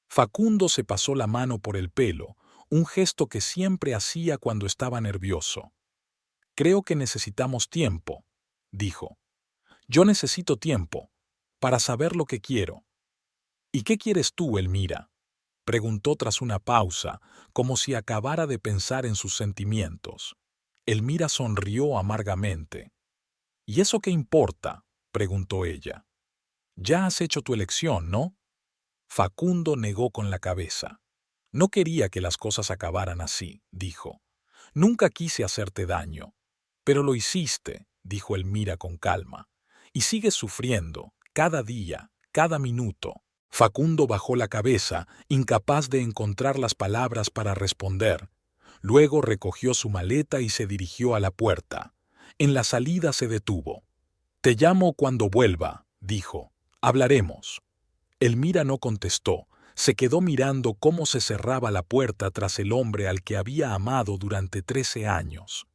Facundo se pasó la mano por el pelo, un gesto que siempre hacía cuando estaba nervioso. «Creo que necesitamos tiempo», dijo. «Yo necesito tiempo, para saber lo que quiero». «¿Y qué quieres tú, Elmira?», preguntó tras una pausa, como si acabara de pensar en sus sentimientos. Elmira sonrió amargamente. «¿Y eso qué importa?», preguntó ella. «Ya has hecho tu elección, ¿no?». Facundo negó con la cabeza. «No quería que las cosas acabaran así», dijo. «Nunca quise hacerte daño». «Pero lo hiciste», dijo Elmira con calma. «Y sigues sufriendo, cada día, cada minuto». Facundo bajó la cabeza, incapaz de encontrar las palabras para responder. Luego recogió su maleta y se dirigió a la puerta. En la salida se detuvo. «Te llamo cuando vuelva», dijo. «Hablaremos». Elmira no contestó. Se quedó mirando cómo se cerraba la puerta tras el hombre al que había amado durante 13 años.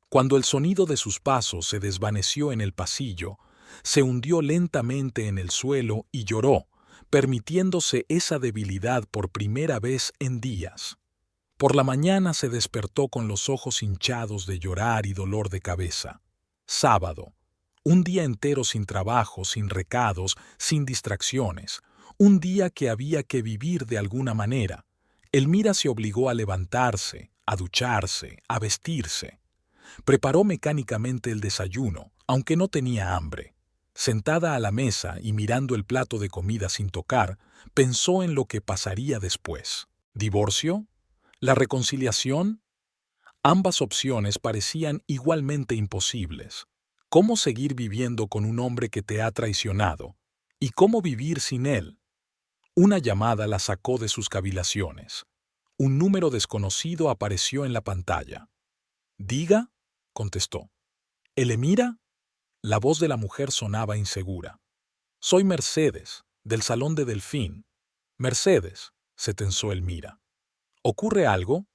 Cuando el sonido de sus pasos se desvaneció en el pasillo, se hundió lentamente en el suelo y lloró, permitiéndose esa debilidad por primera vez en días. Por la mañana se despertó con los ojos hinchados de llorar y dolor de cabeza. Sábado. Un día entero sin trabajo, sin recados, sin distracciones. Un día que había que vivir de alguna manera. Elmira se obligó a levantarse, a ducharse, a vestirse. Preparó mecánicamente el desayuno, aunque no tenía hambre. Sentada a la mesa y mirando el plato de comida sin tocar, pensó en lo que pasaría después. ¿Divorcio? ¿La reconciliación? Ambas opciones parecían igualmente imposibles. ¿Cómo seguir viviendo con un hombre que te ha traicionado? ¿Y cómo vivir sin él? Una llamada la sacó de sus cavilaciones. Un número desconocido apareció en la pantalla. «Diga», contestó. «¿Elmira?» La voz de la mujer sonaba insegura. «Soy Mercedes, del Salón de Delfín». «Mercedes», se tensó Elmira. «¿Ocurre algo?»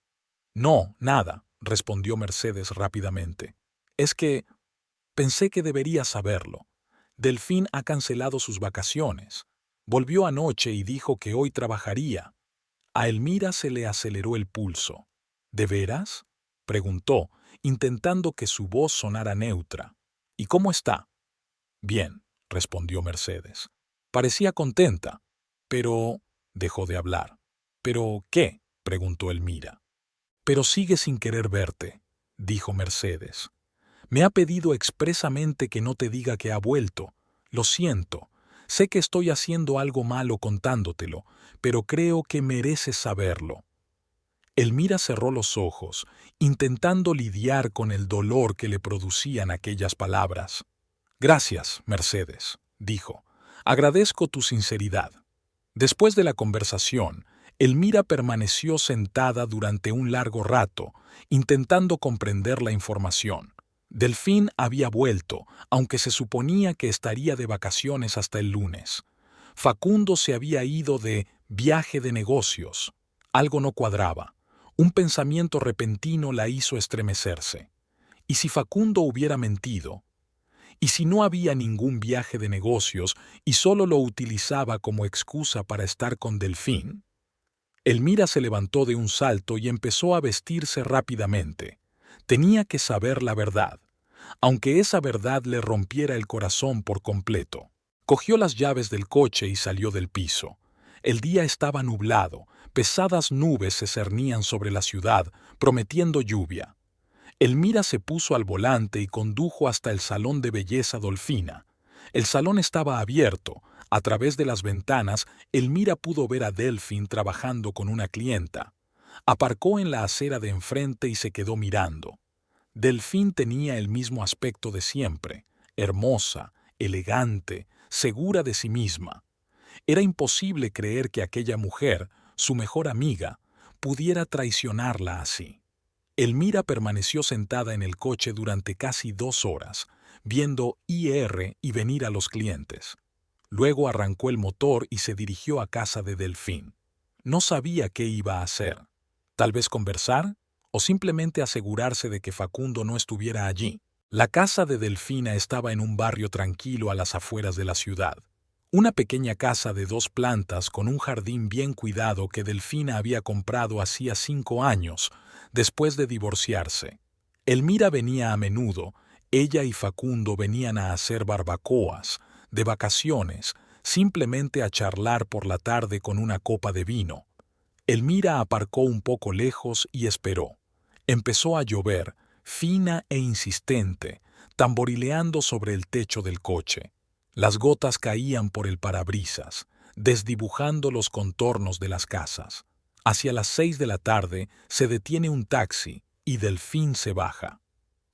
«No, nada», respondió Mercedes rápidamente. «Es que pensé que debería saberlo. Delfín ha cancelado sus vacaciones. Volvió anoche y dijo que hoy trabajaría». A Elmira se le aceleró el pulso. «¿De veras?», preguntó, intentando que su voz sonara neutra. «¿Y cómo está?» «Bien», respondió Mercedes. Parecía contenta. «Pero…» dejó de hablar. «¿Pero qué?», preguntó Elmira. «Pero sigue sin querer verte», dijo Mercedes. «Me ha pedido expresamente que no te diga que ha vuelto. Lo siento. Sé que estoy haciendo algo malo contándotelo, pero creo que mereces saberlo». Elmira cerró los ojos, intentando lidiar con el dolor que le producían aquellas palabras. «Gracias, Mercedes», dijo. «Agradezco tu sinceridad». Después de la conversación, Elmira permaneció sentada durante un largo rato, intentando comprender la información. Delfín había vuelto, aunque se suponía que estaría de vacaciones hasta el lunes. Facundo se había ido de viaje de negocios. Algo no cuadraba. Un pensamiento repentino la hizo estremecerse. ¿Y si Facundo hubiera mentido? ¿Y si no había ningún viaje de negocios y solo lo utilizaba como excusa para estar con Delfín? Elmira se levantó de un salto y empezó a vestirse rápidamente. Tenía que saber la verdad, aunque esa verdad le rompiera el corazón por completo. Cogió las llaves del coche y salió del piso. El día estaba nublado, pesadas nubes se cernían sobre la ciudad, prometiendo lluvia. Elmira se puso al volante y condujo hasta el salón de belleza Dolfina. El salón estaba abierto. A través de las ventanas, Elmira pudo ver a Delfín trabajando con una clienta. Aparcó en la acera de enfrente y se quedó mirando. Delfín tenía el mismo aspecto de siempre, hermosa, elegante, segura de sí misma. Era imposible creer que aquella mujer, su mejor amiga, pudiera traicionarla así. Elmira permaneció sentada en el coche durante casi 2 horas, viendo IR y venir a los clientes. Luego arrancó el motor y se dirigió a casa de Delfín. No sabía qué iba a hacer. Tal vez conversar o simplemente asegurarse de que Facundo no estuviera allí. La casa de Delfina estaba en un barrio tranquilo a las afueras de la ciudad. Una pequeña casa de 2 plantas con un jardín bien cuidado que Delfina había comprado hacía 5 años, después de divorciarse. Elmira venía a menudo, ella y Facundo venían a hacer barbacoas, de vacaciones, simplemente a charlar por la tarde con una copa de vino. Elmira aparcó un poco lejos y esperó. Empezó a llover, fina e insistente, tamborileando sobre el techo del coche. Las gotas caían por el parabrisas, desdibujando los contornos de las casas. Hacia las 6 de la tarde se detiene un taxi y Delfín se baja.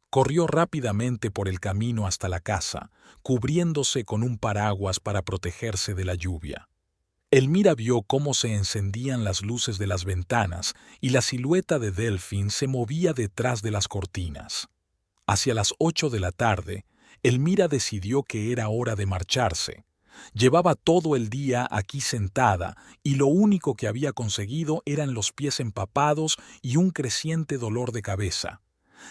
Corrió rápidamente por el camino hasta la casa, cubriéndose con un paraguas para protegerse de la lluvia. Elmira vio cómo se encendían las luces de las ventanas y la silueta de Delfín se movía detrás de las cortinas. Hacia las 8 de la tarde, Elmira decidió que era hora de marcharse. Llevaba todo el día aquí sentada y lo único que había conseguido eran los pies empapados y un creciente dolor de cabeza.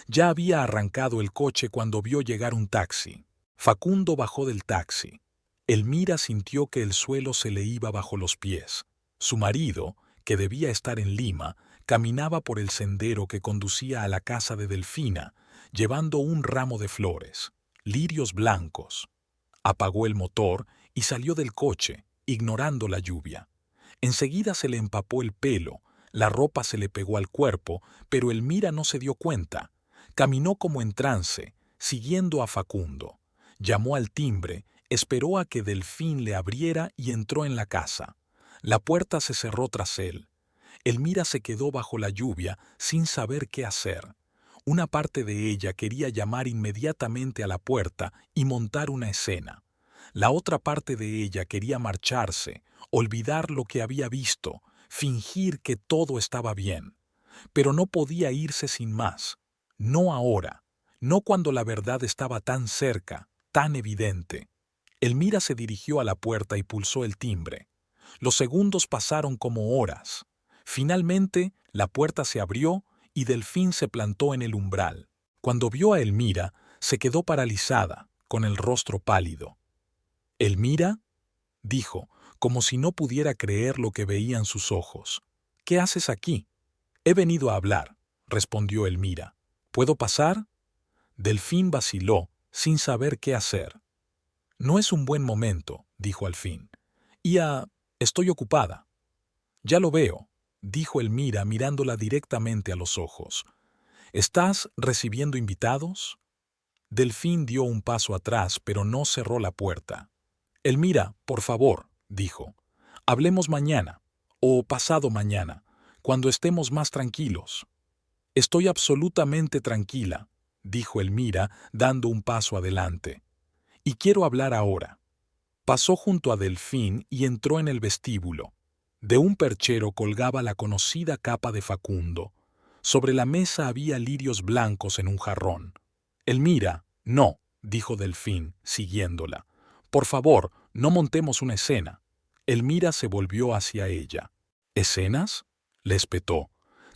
Ya había arrancado el coche cuando vio llegar un taxi. Facundo bajó del taxi. Elmira sintió que el suelo se le iba bajo los pies. Su marido, que debía estar en Lima, caminaba por el sendero que conducía a la casa de Delfina, llevando un ramo de flores, lirios blancos. Apagó el motor y salió del coche, ignorando la lluvia. Enseguida se le empapó el pelo, la ropa se le pegó al cuerpo, pero Elmira no se dio cuenta. Caminó como en trance, siguiendo a Facundo. Llamó al timbre, esperó a que Delfín le abriera y entró en la casa. La puerta se cerró tras él. Elmira se quedó bajo la lluvia sin saber qué hacer. Una parte de ella quería llamar inmediatamente a la puerta y montar una escena. La otra parte de ella quería marcharse, olvidar lo que había visto, fingir que todo estaba bien. Pero no podía irse sin más. No ahora, no cuando la verdad estaba tan cerca, tan evidente. Elmira se dirigió a la puerta y pulsó el timbre. Los segundos pasaron como horas. Finalmente, la puerta se abrió y Delfín se plantó en el umbral. Cuando vio a Elmira, se quedó paralizada, con el rostro pálido. «¿Elmira?», dijo, como si no pudiera creer lo que veían sus ojos. «¿Qué haces aquí?». «He venido a hablar», respondió Elmira. «¿Puedo pasar?». Delfín vaciló, sin saber qué hacer. «No es un buen momento», dijo al fin. Estoy ocupada». «Ya lo veo», dijo Elmira mirándola directamente a los ojos. «¿Estás recibiendo invitados?». Delfín dio un paso atrás, pero no cerró la puerta. «Elmira, por favor», dijo. «Hablemos mañana, o pasado mañana, cuando estemos más tranquilos». «Estoy absolutamente tranquila», dijo Elmira, dando un paso adelante. «Y quiero hablar ahora». Pasó junto a Delfín y entró en el vestíbulo. De un perchero colgaba la conocida capa de Facundo. Sobre la mesa había lirios blancos en un jarrón. «Elmira, no», dijo Delfín, siguiéndola. «Por favor, no montemos una escena». Elmira se volvió hacia ella. «¿Escenas?», le espetó.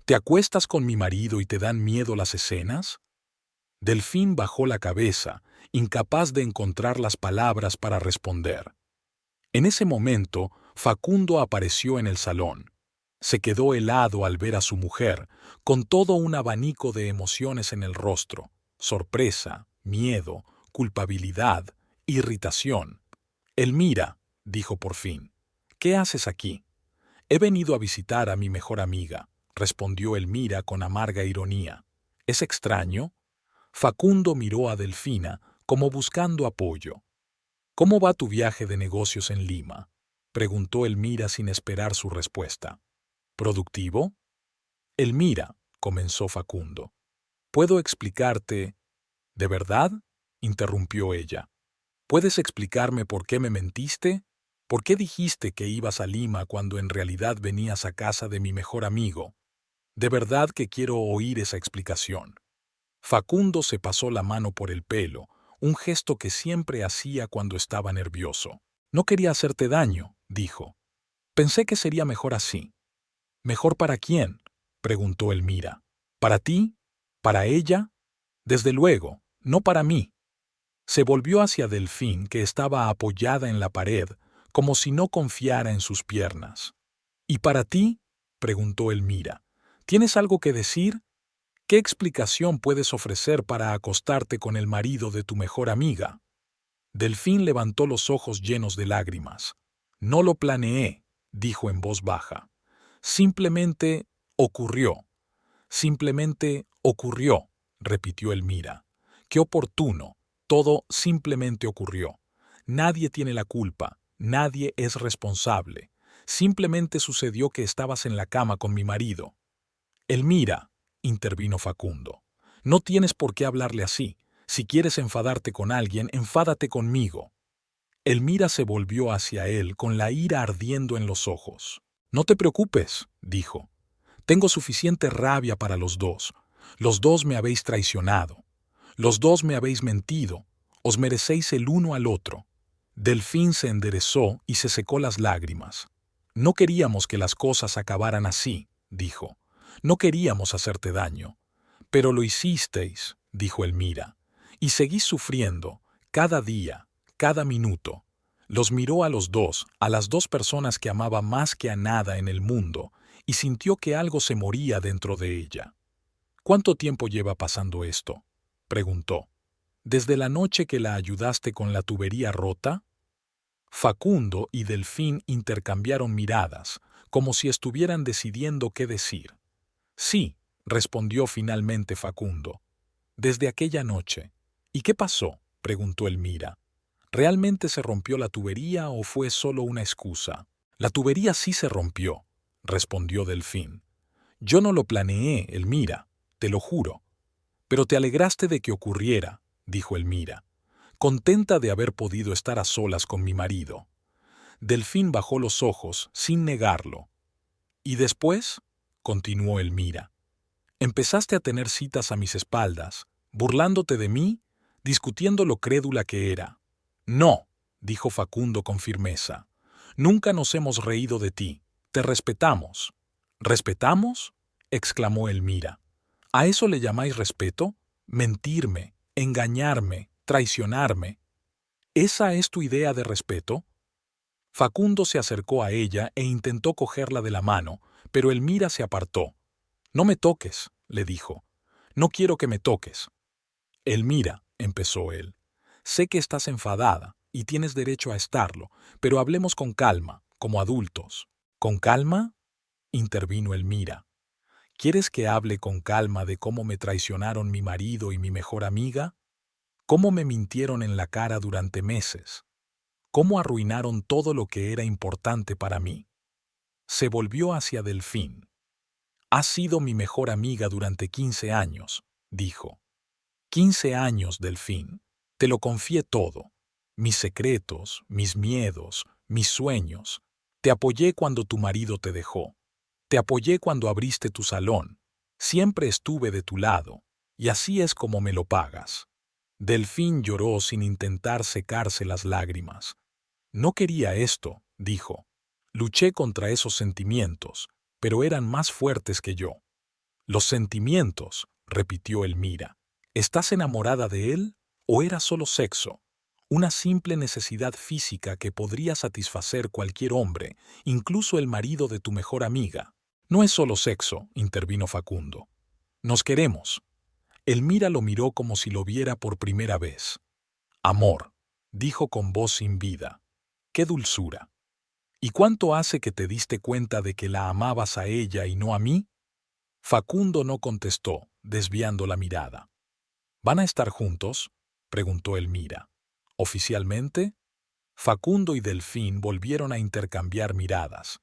«¿Te acuestas con mi marido y te dan miedo las escenas?». Delfín bajó la cabeza, incapaz de encontrar las palabras para responder. En ese momento, Facundo apareció en el salón. Se quedó helado al ver a su mujer, con todo un abanico de emociones en el rostro: sorpresa, miedo, culpabilidad, irritación. «Elmira», dijo por fin, «¿qué haces aquí?». «He venido a visitar a mi mejor amiga», respondió Elmira con amarga ironía. «¿Es extraño?». Facundo miró a Delfina como buscando apoyo. «¿Cómo va tu viaje de negocios en Lima?», preguntó Elmira sin esperar su respuesta. «¿Productivo?». «Elmira», comenzó Facundo, «¿puedo explicarte...». «¿De verdad?», interrumpió ella. «¿Puedes explicarme por qué me mentiste? ¿Por qué dijiste que ibas a Lima cuando en realidad venías a casa de mi mejor amigo? De verdad que quiero oír esa explicación». Facundo se pasó la mano por el pelo, un gesto que siempre hacía cuando estaba nervioso. «No quería hacerte daño», dijo. «Pensé que sería mejor así». «¿Mejor para quién?», preguntó Elmira. «¿Para ti? ¿Para ella?». «Desde luego, no para mí». Se volvió hacia Delfín, que estaba apoyada en la pared, como si no confiara en sus piernas. «¿Y para ti?», preguntó Elmira. «¿Tienes algo que decir? ¿Qué explicación puedes ofrecer para acostarte con el marido de tu mejor amiga?». Delfín levantó los ojos llenos de lágrimas. «No lo planeé», dijo en voz baja. «Simplemente ocurrió». «Simplemente ocurrió», repitió Elmira. «Qué oportuno. Todo simplemente ocurrió. Nadie tiene la culpa, nadie es responsable. Simplemente sucedió que estabas en la cama con mi marido». «Elmira», intervino Facundo, «no tienes por qué hablarle así. Si quieres enfadarte con alguien, enfádate conmigo». Elmira se volvió hacia él con la ira ardiendo en los ojos. «No te preocupes», dijo. «Tengo suficiente rabia para los dos. Los dos me habéis traicionado. Los dos me habéis mentido. Os merecéis el uno al otro». Delfín se enderezó y se secó las lágrimas. «No queríamos que las cosas acabaran así», dijo. «No queríamos hacerte daño». «Pero lo hicisteis», dijo Elmira. «Y seguís sufriendo. Cada día, cada minuto. Los miró a los dos, a las dos personas que amaba más que a nada en el mundo, y sintió que algo se moría dentro de ella. ¿Cuánto tiempo lleva pasando esto?, preguntó. ¿Desde la noche que la ayudaste con la tubería rota? Facundo y Delfín intercambiaron miradas, como si estuvieran decidiendo qué decir. Sí, respondió finalmente Facundo. Desde aquella noche. ¿Y qué pasó?, preguntó Elmira. ¿Realmente se rompió la tubería o fue solo una excusa? La tubería sí se rompió, respondió Delfín. Yo no lo planeé, Elmira, te lo juro. Pero te alegraste de que ocurriera, dijo Elmira, contenta de haber podido estar a solas con mi marido. Delfín bajó los ojos, sin negarlo. ¿Y después?, continuó Elmira. Empezaste a tener citas a mis espaldas, burlándote de mí, discutiendo lo crédula que era. No, dijo Facundo con firmeza. Nunca nos hemos reído de ti. Te respetamos. ¿Respetamos?, exclamó Elmira. ¿A eso le llamáis respeto? Mentirme, engañarme, traicionarme. ¿Esa es tu idea de respeto? Facundo se acercó a ella e intentó cogerla de la mano, pero Elmira se apartó. No me toques, le dijo. No quiero que me toques. Elmira, empezó él. Sé que estás enfadada y tienes derecho a estarlo, pero hablemos con calma, como adultos. ¿Con calma?, intervino Elmira. ¿Quieres que hable con calma de cómo me traicionaron mi marido y mi mejor amiga? ¿Cómo me mintieron en la cara durante meses? ¿Cómo arruinaron todo lo que era importante para mí? Se volvió hacia Delfín. Has sido mi mejor amiga durante 15 años, dijo. 15 años, Delfín. Te lo confié todo. Mis secretos, mis miedos, mis sueños. Te apoyé cuando tu marido te dejó. Te apoyé cuando abriste tu salón. Siempre estuve de tu lado. Y así es como me lo pagas. Delfín lloró sin intentar secarse las lágrimas. No quería esto, dijo. Luché contra esos sentimientos, pero eran más fuertes que yo. Los sentimientos, repitió Elmira. ¿Estás enamorada de él o era solo sexo? Una simple necesidad física que podría satisfacer cualquier hombre, incluso el marido de tu mejor amiga. No es solo sexo, intervino Facundo. Nos queremos. Elmira lo miró como si lo viera por primera vez. Amor, dijo con voz sin vida. ¡Qué dulzura! ¿Y cuánto hace que te diste cuenta de que la amabas a ella y no a mí? Facundo no contestó, desviando la mirada. ¿Van a estar juntos?, preguntó Elmira. ¿Oficialmente? Facundo y Delfín volvieron a intercambiar miradas.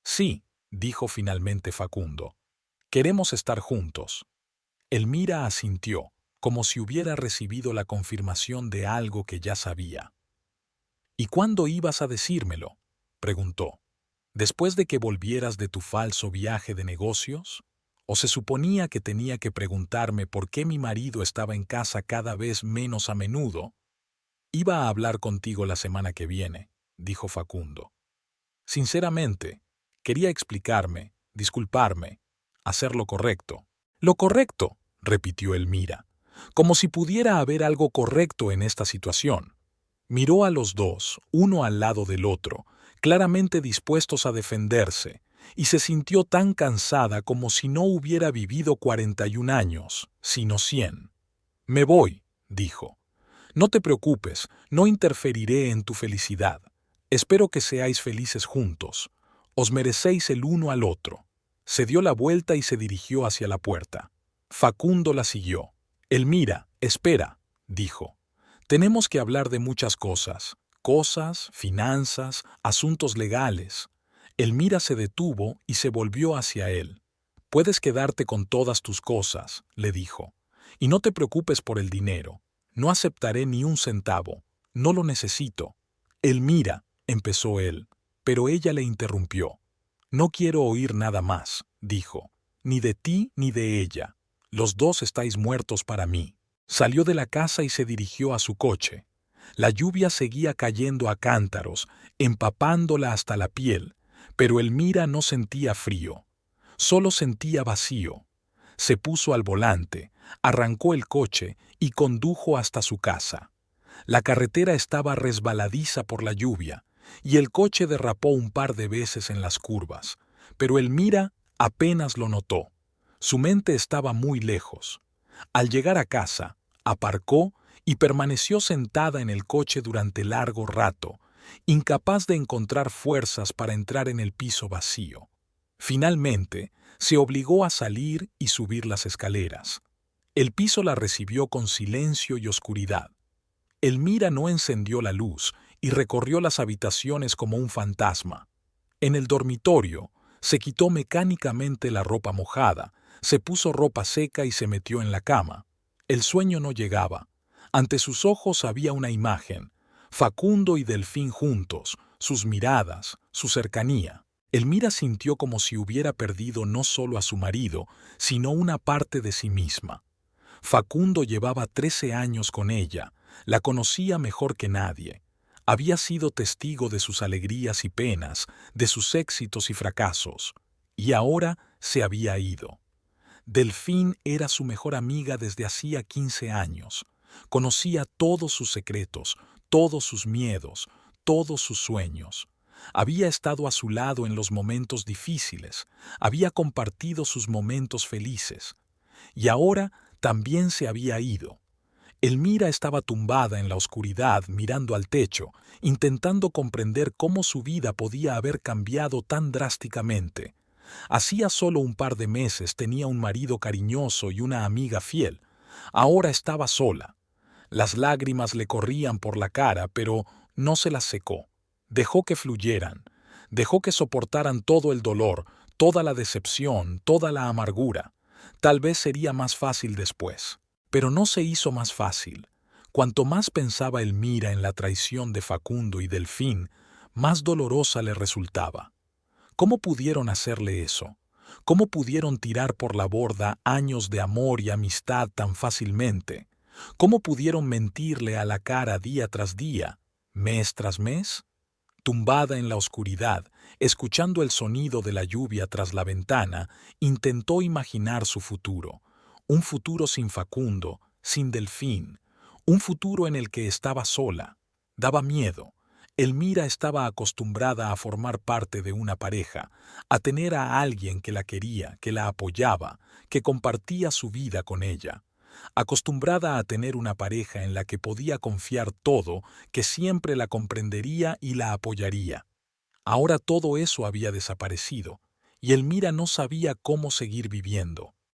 Sí, dijo finalmente Facundo. Queremos estar juntos. Elmira asintió, como si hubiera recibido la confirmación de algo que ya sabía. ¿Y cuándo ibas a decírmelo?, preguntó. ¿Después de que volvieras de tu falso viaje de negocios? ¿O se suponía que tenía que preguntarme por qué mi marido estaba en casa cada vez menos a menudo? Iba a hablar contigo la semana que viene, dijo Facundo. Sinceramente, quería explicarme, disculparme, hacer lo correcto. Lo correcto, repitió Elmira, como si pudiera haber algo correcto en esta situación. Miró a los dos, uno al lado del otro, claramente dispuestos a defenderse, y se sintió tan cansada como si no hubiera vivido 41 años, sino 100. Me voy, dijo. No te preocupes, no interferiré en tu felicidad. Espero que seáis felices juntos. Os merecéis el uno al otro. Se dio la vuelta y se dirigió hacia la puerta. Facundo la siguió. Elmira, espera, dijo. Tenemos que hablar de muchas cosas. Cosas, finanzas, asuntos legales. Elmira se detuvo y se volvió hacia él. Puedes quedarte con todas tus cosas, le dijo. Y no te preocupes por el dinero. No aceptaré ni un centavo. No lo necesito. Elmira, empezó él, pero ella le interrumpió. No quiero oír nada más, dijo. Ni de ti ni de ella. Los dos estáis muertos para mí. Salió de la casa y se dirigió a su coche. La lluvia seguía cayendo a cántaros, empapándola hasta la piel, pero Elmira no sentía frío. Solo sentía vacío. Se puso al volante, arrancó el coche y condujo hasta su casa. La carretera estaba resbaladiza por la lluvia, y el coche derrapó un par de veces en las curvas, pero Elmira apenas lo notó. Su mente estaba muy lejos. Al llegar a casa, aparcó y permaneció sentada en el coche durante largo rato, incapaz de encontrar fuerzas para entrar en el piso vacío. Finalmente, se obligó a salir y subir las escaleras. El piso la recibió con silencio y oscuridad. Elmira no encendió la luz y recorrió las habitaciones como un fantasma. En el dormitorio, se quitó mecánicamente la ropa mojada, se puso ropa seca y se metió en la cama. El sueño no llegaba. Ante sus ojos había una imagen: Facundo y Delfín juntos, sus miradas, su cercanía. Elmira sintió como si hubiera perdido no solo a su marido, sino una parte de sí misma. Facundo llevaba 13 años con ella, la conocía mejor que nadie. Había sido testigo de sus alegrías y penas, de sus éxitos y fracasos, y ahora se había ido. Delfín era su mejor amiga desde hacía 15 años. Conocía todos sus secretos, todos sus miedos, todos sus sueños. Había estado a su lado en los momentos difíciles, había compartido sus momentos felices. Y ahora también se había ido. Elmira estaba tumbada en la oscuridad mirando al techo, intentando comprender cómo su vida podía haber cambiado tan drásticamente. Hacía solo un par de meses tenía un marido cariñoso y una amiga fiel. Ahora estaba sola. Las lágrimas le corrían por la cara, pero no se las secó. Dejó que fluyeran. Dejó que soportaran todo el dolor, toda la decepción, toda la amargura. Tal vez sería más fácil después. Pero no se hizo más fácil. Cuanto más pensaba Elmira en la traición de Facundo y Delfín, más dolorosa le resultaba. ¿Cómo pudieron hacerle eso? ¿Cómo pudieron tirar por la borda años de amor y amistad tan fácilmente? ¿Cómo pudieron mentirle a la cara día tras día, mes tras mes? Tumbada en la oscuridad, escuchando el sonido de la lluvia tras la ventana, intentó imaginar su futuro. Un futuro sin Facundo, sin Delfín. Un futuro en el que estaba sola. Daba miedo. Elmira estaba acostumbrada a formar parte de una pareja, a tener a alguien que la quería, que la apoyaba, que compartía su vida con ella. Acostumbrada a tener una pareja en la que podía confiar todo, que siempre la comprendería y la apoyaría. Ahora todo eso había desaparecido, y Elmira no sabía cómo seguir viviendo.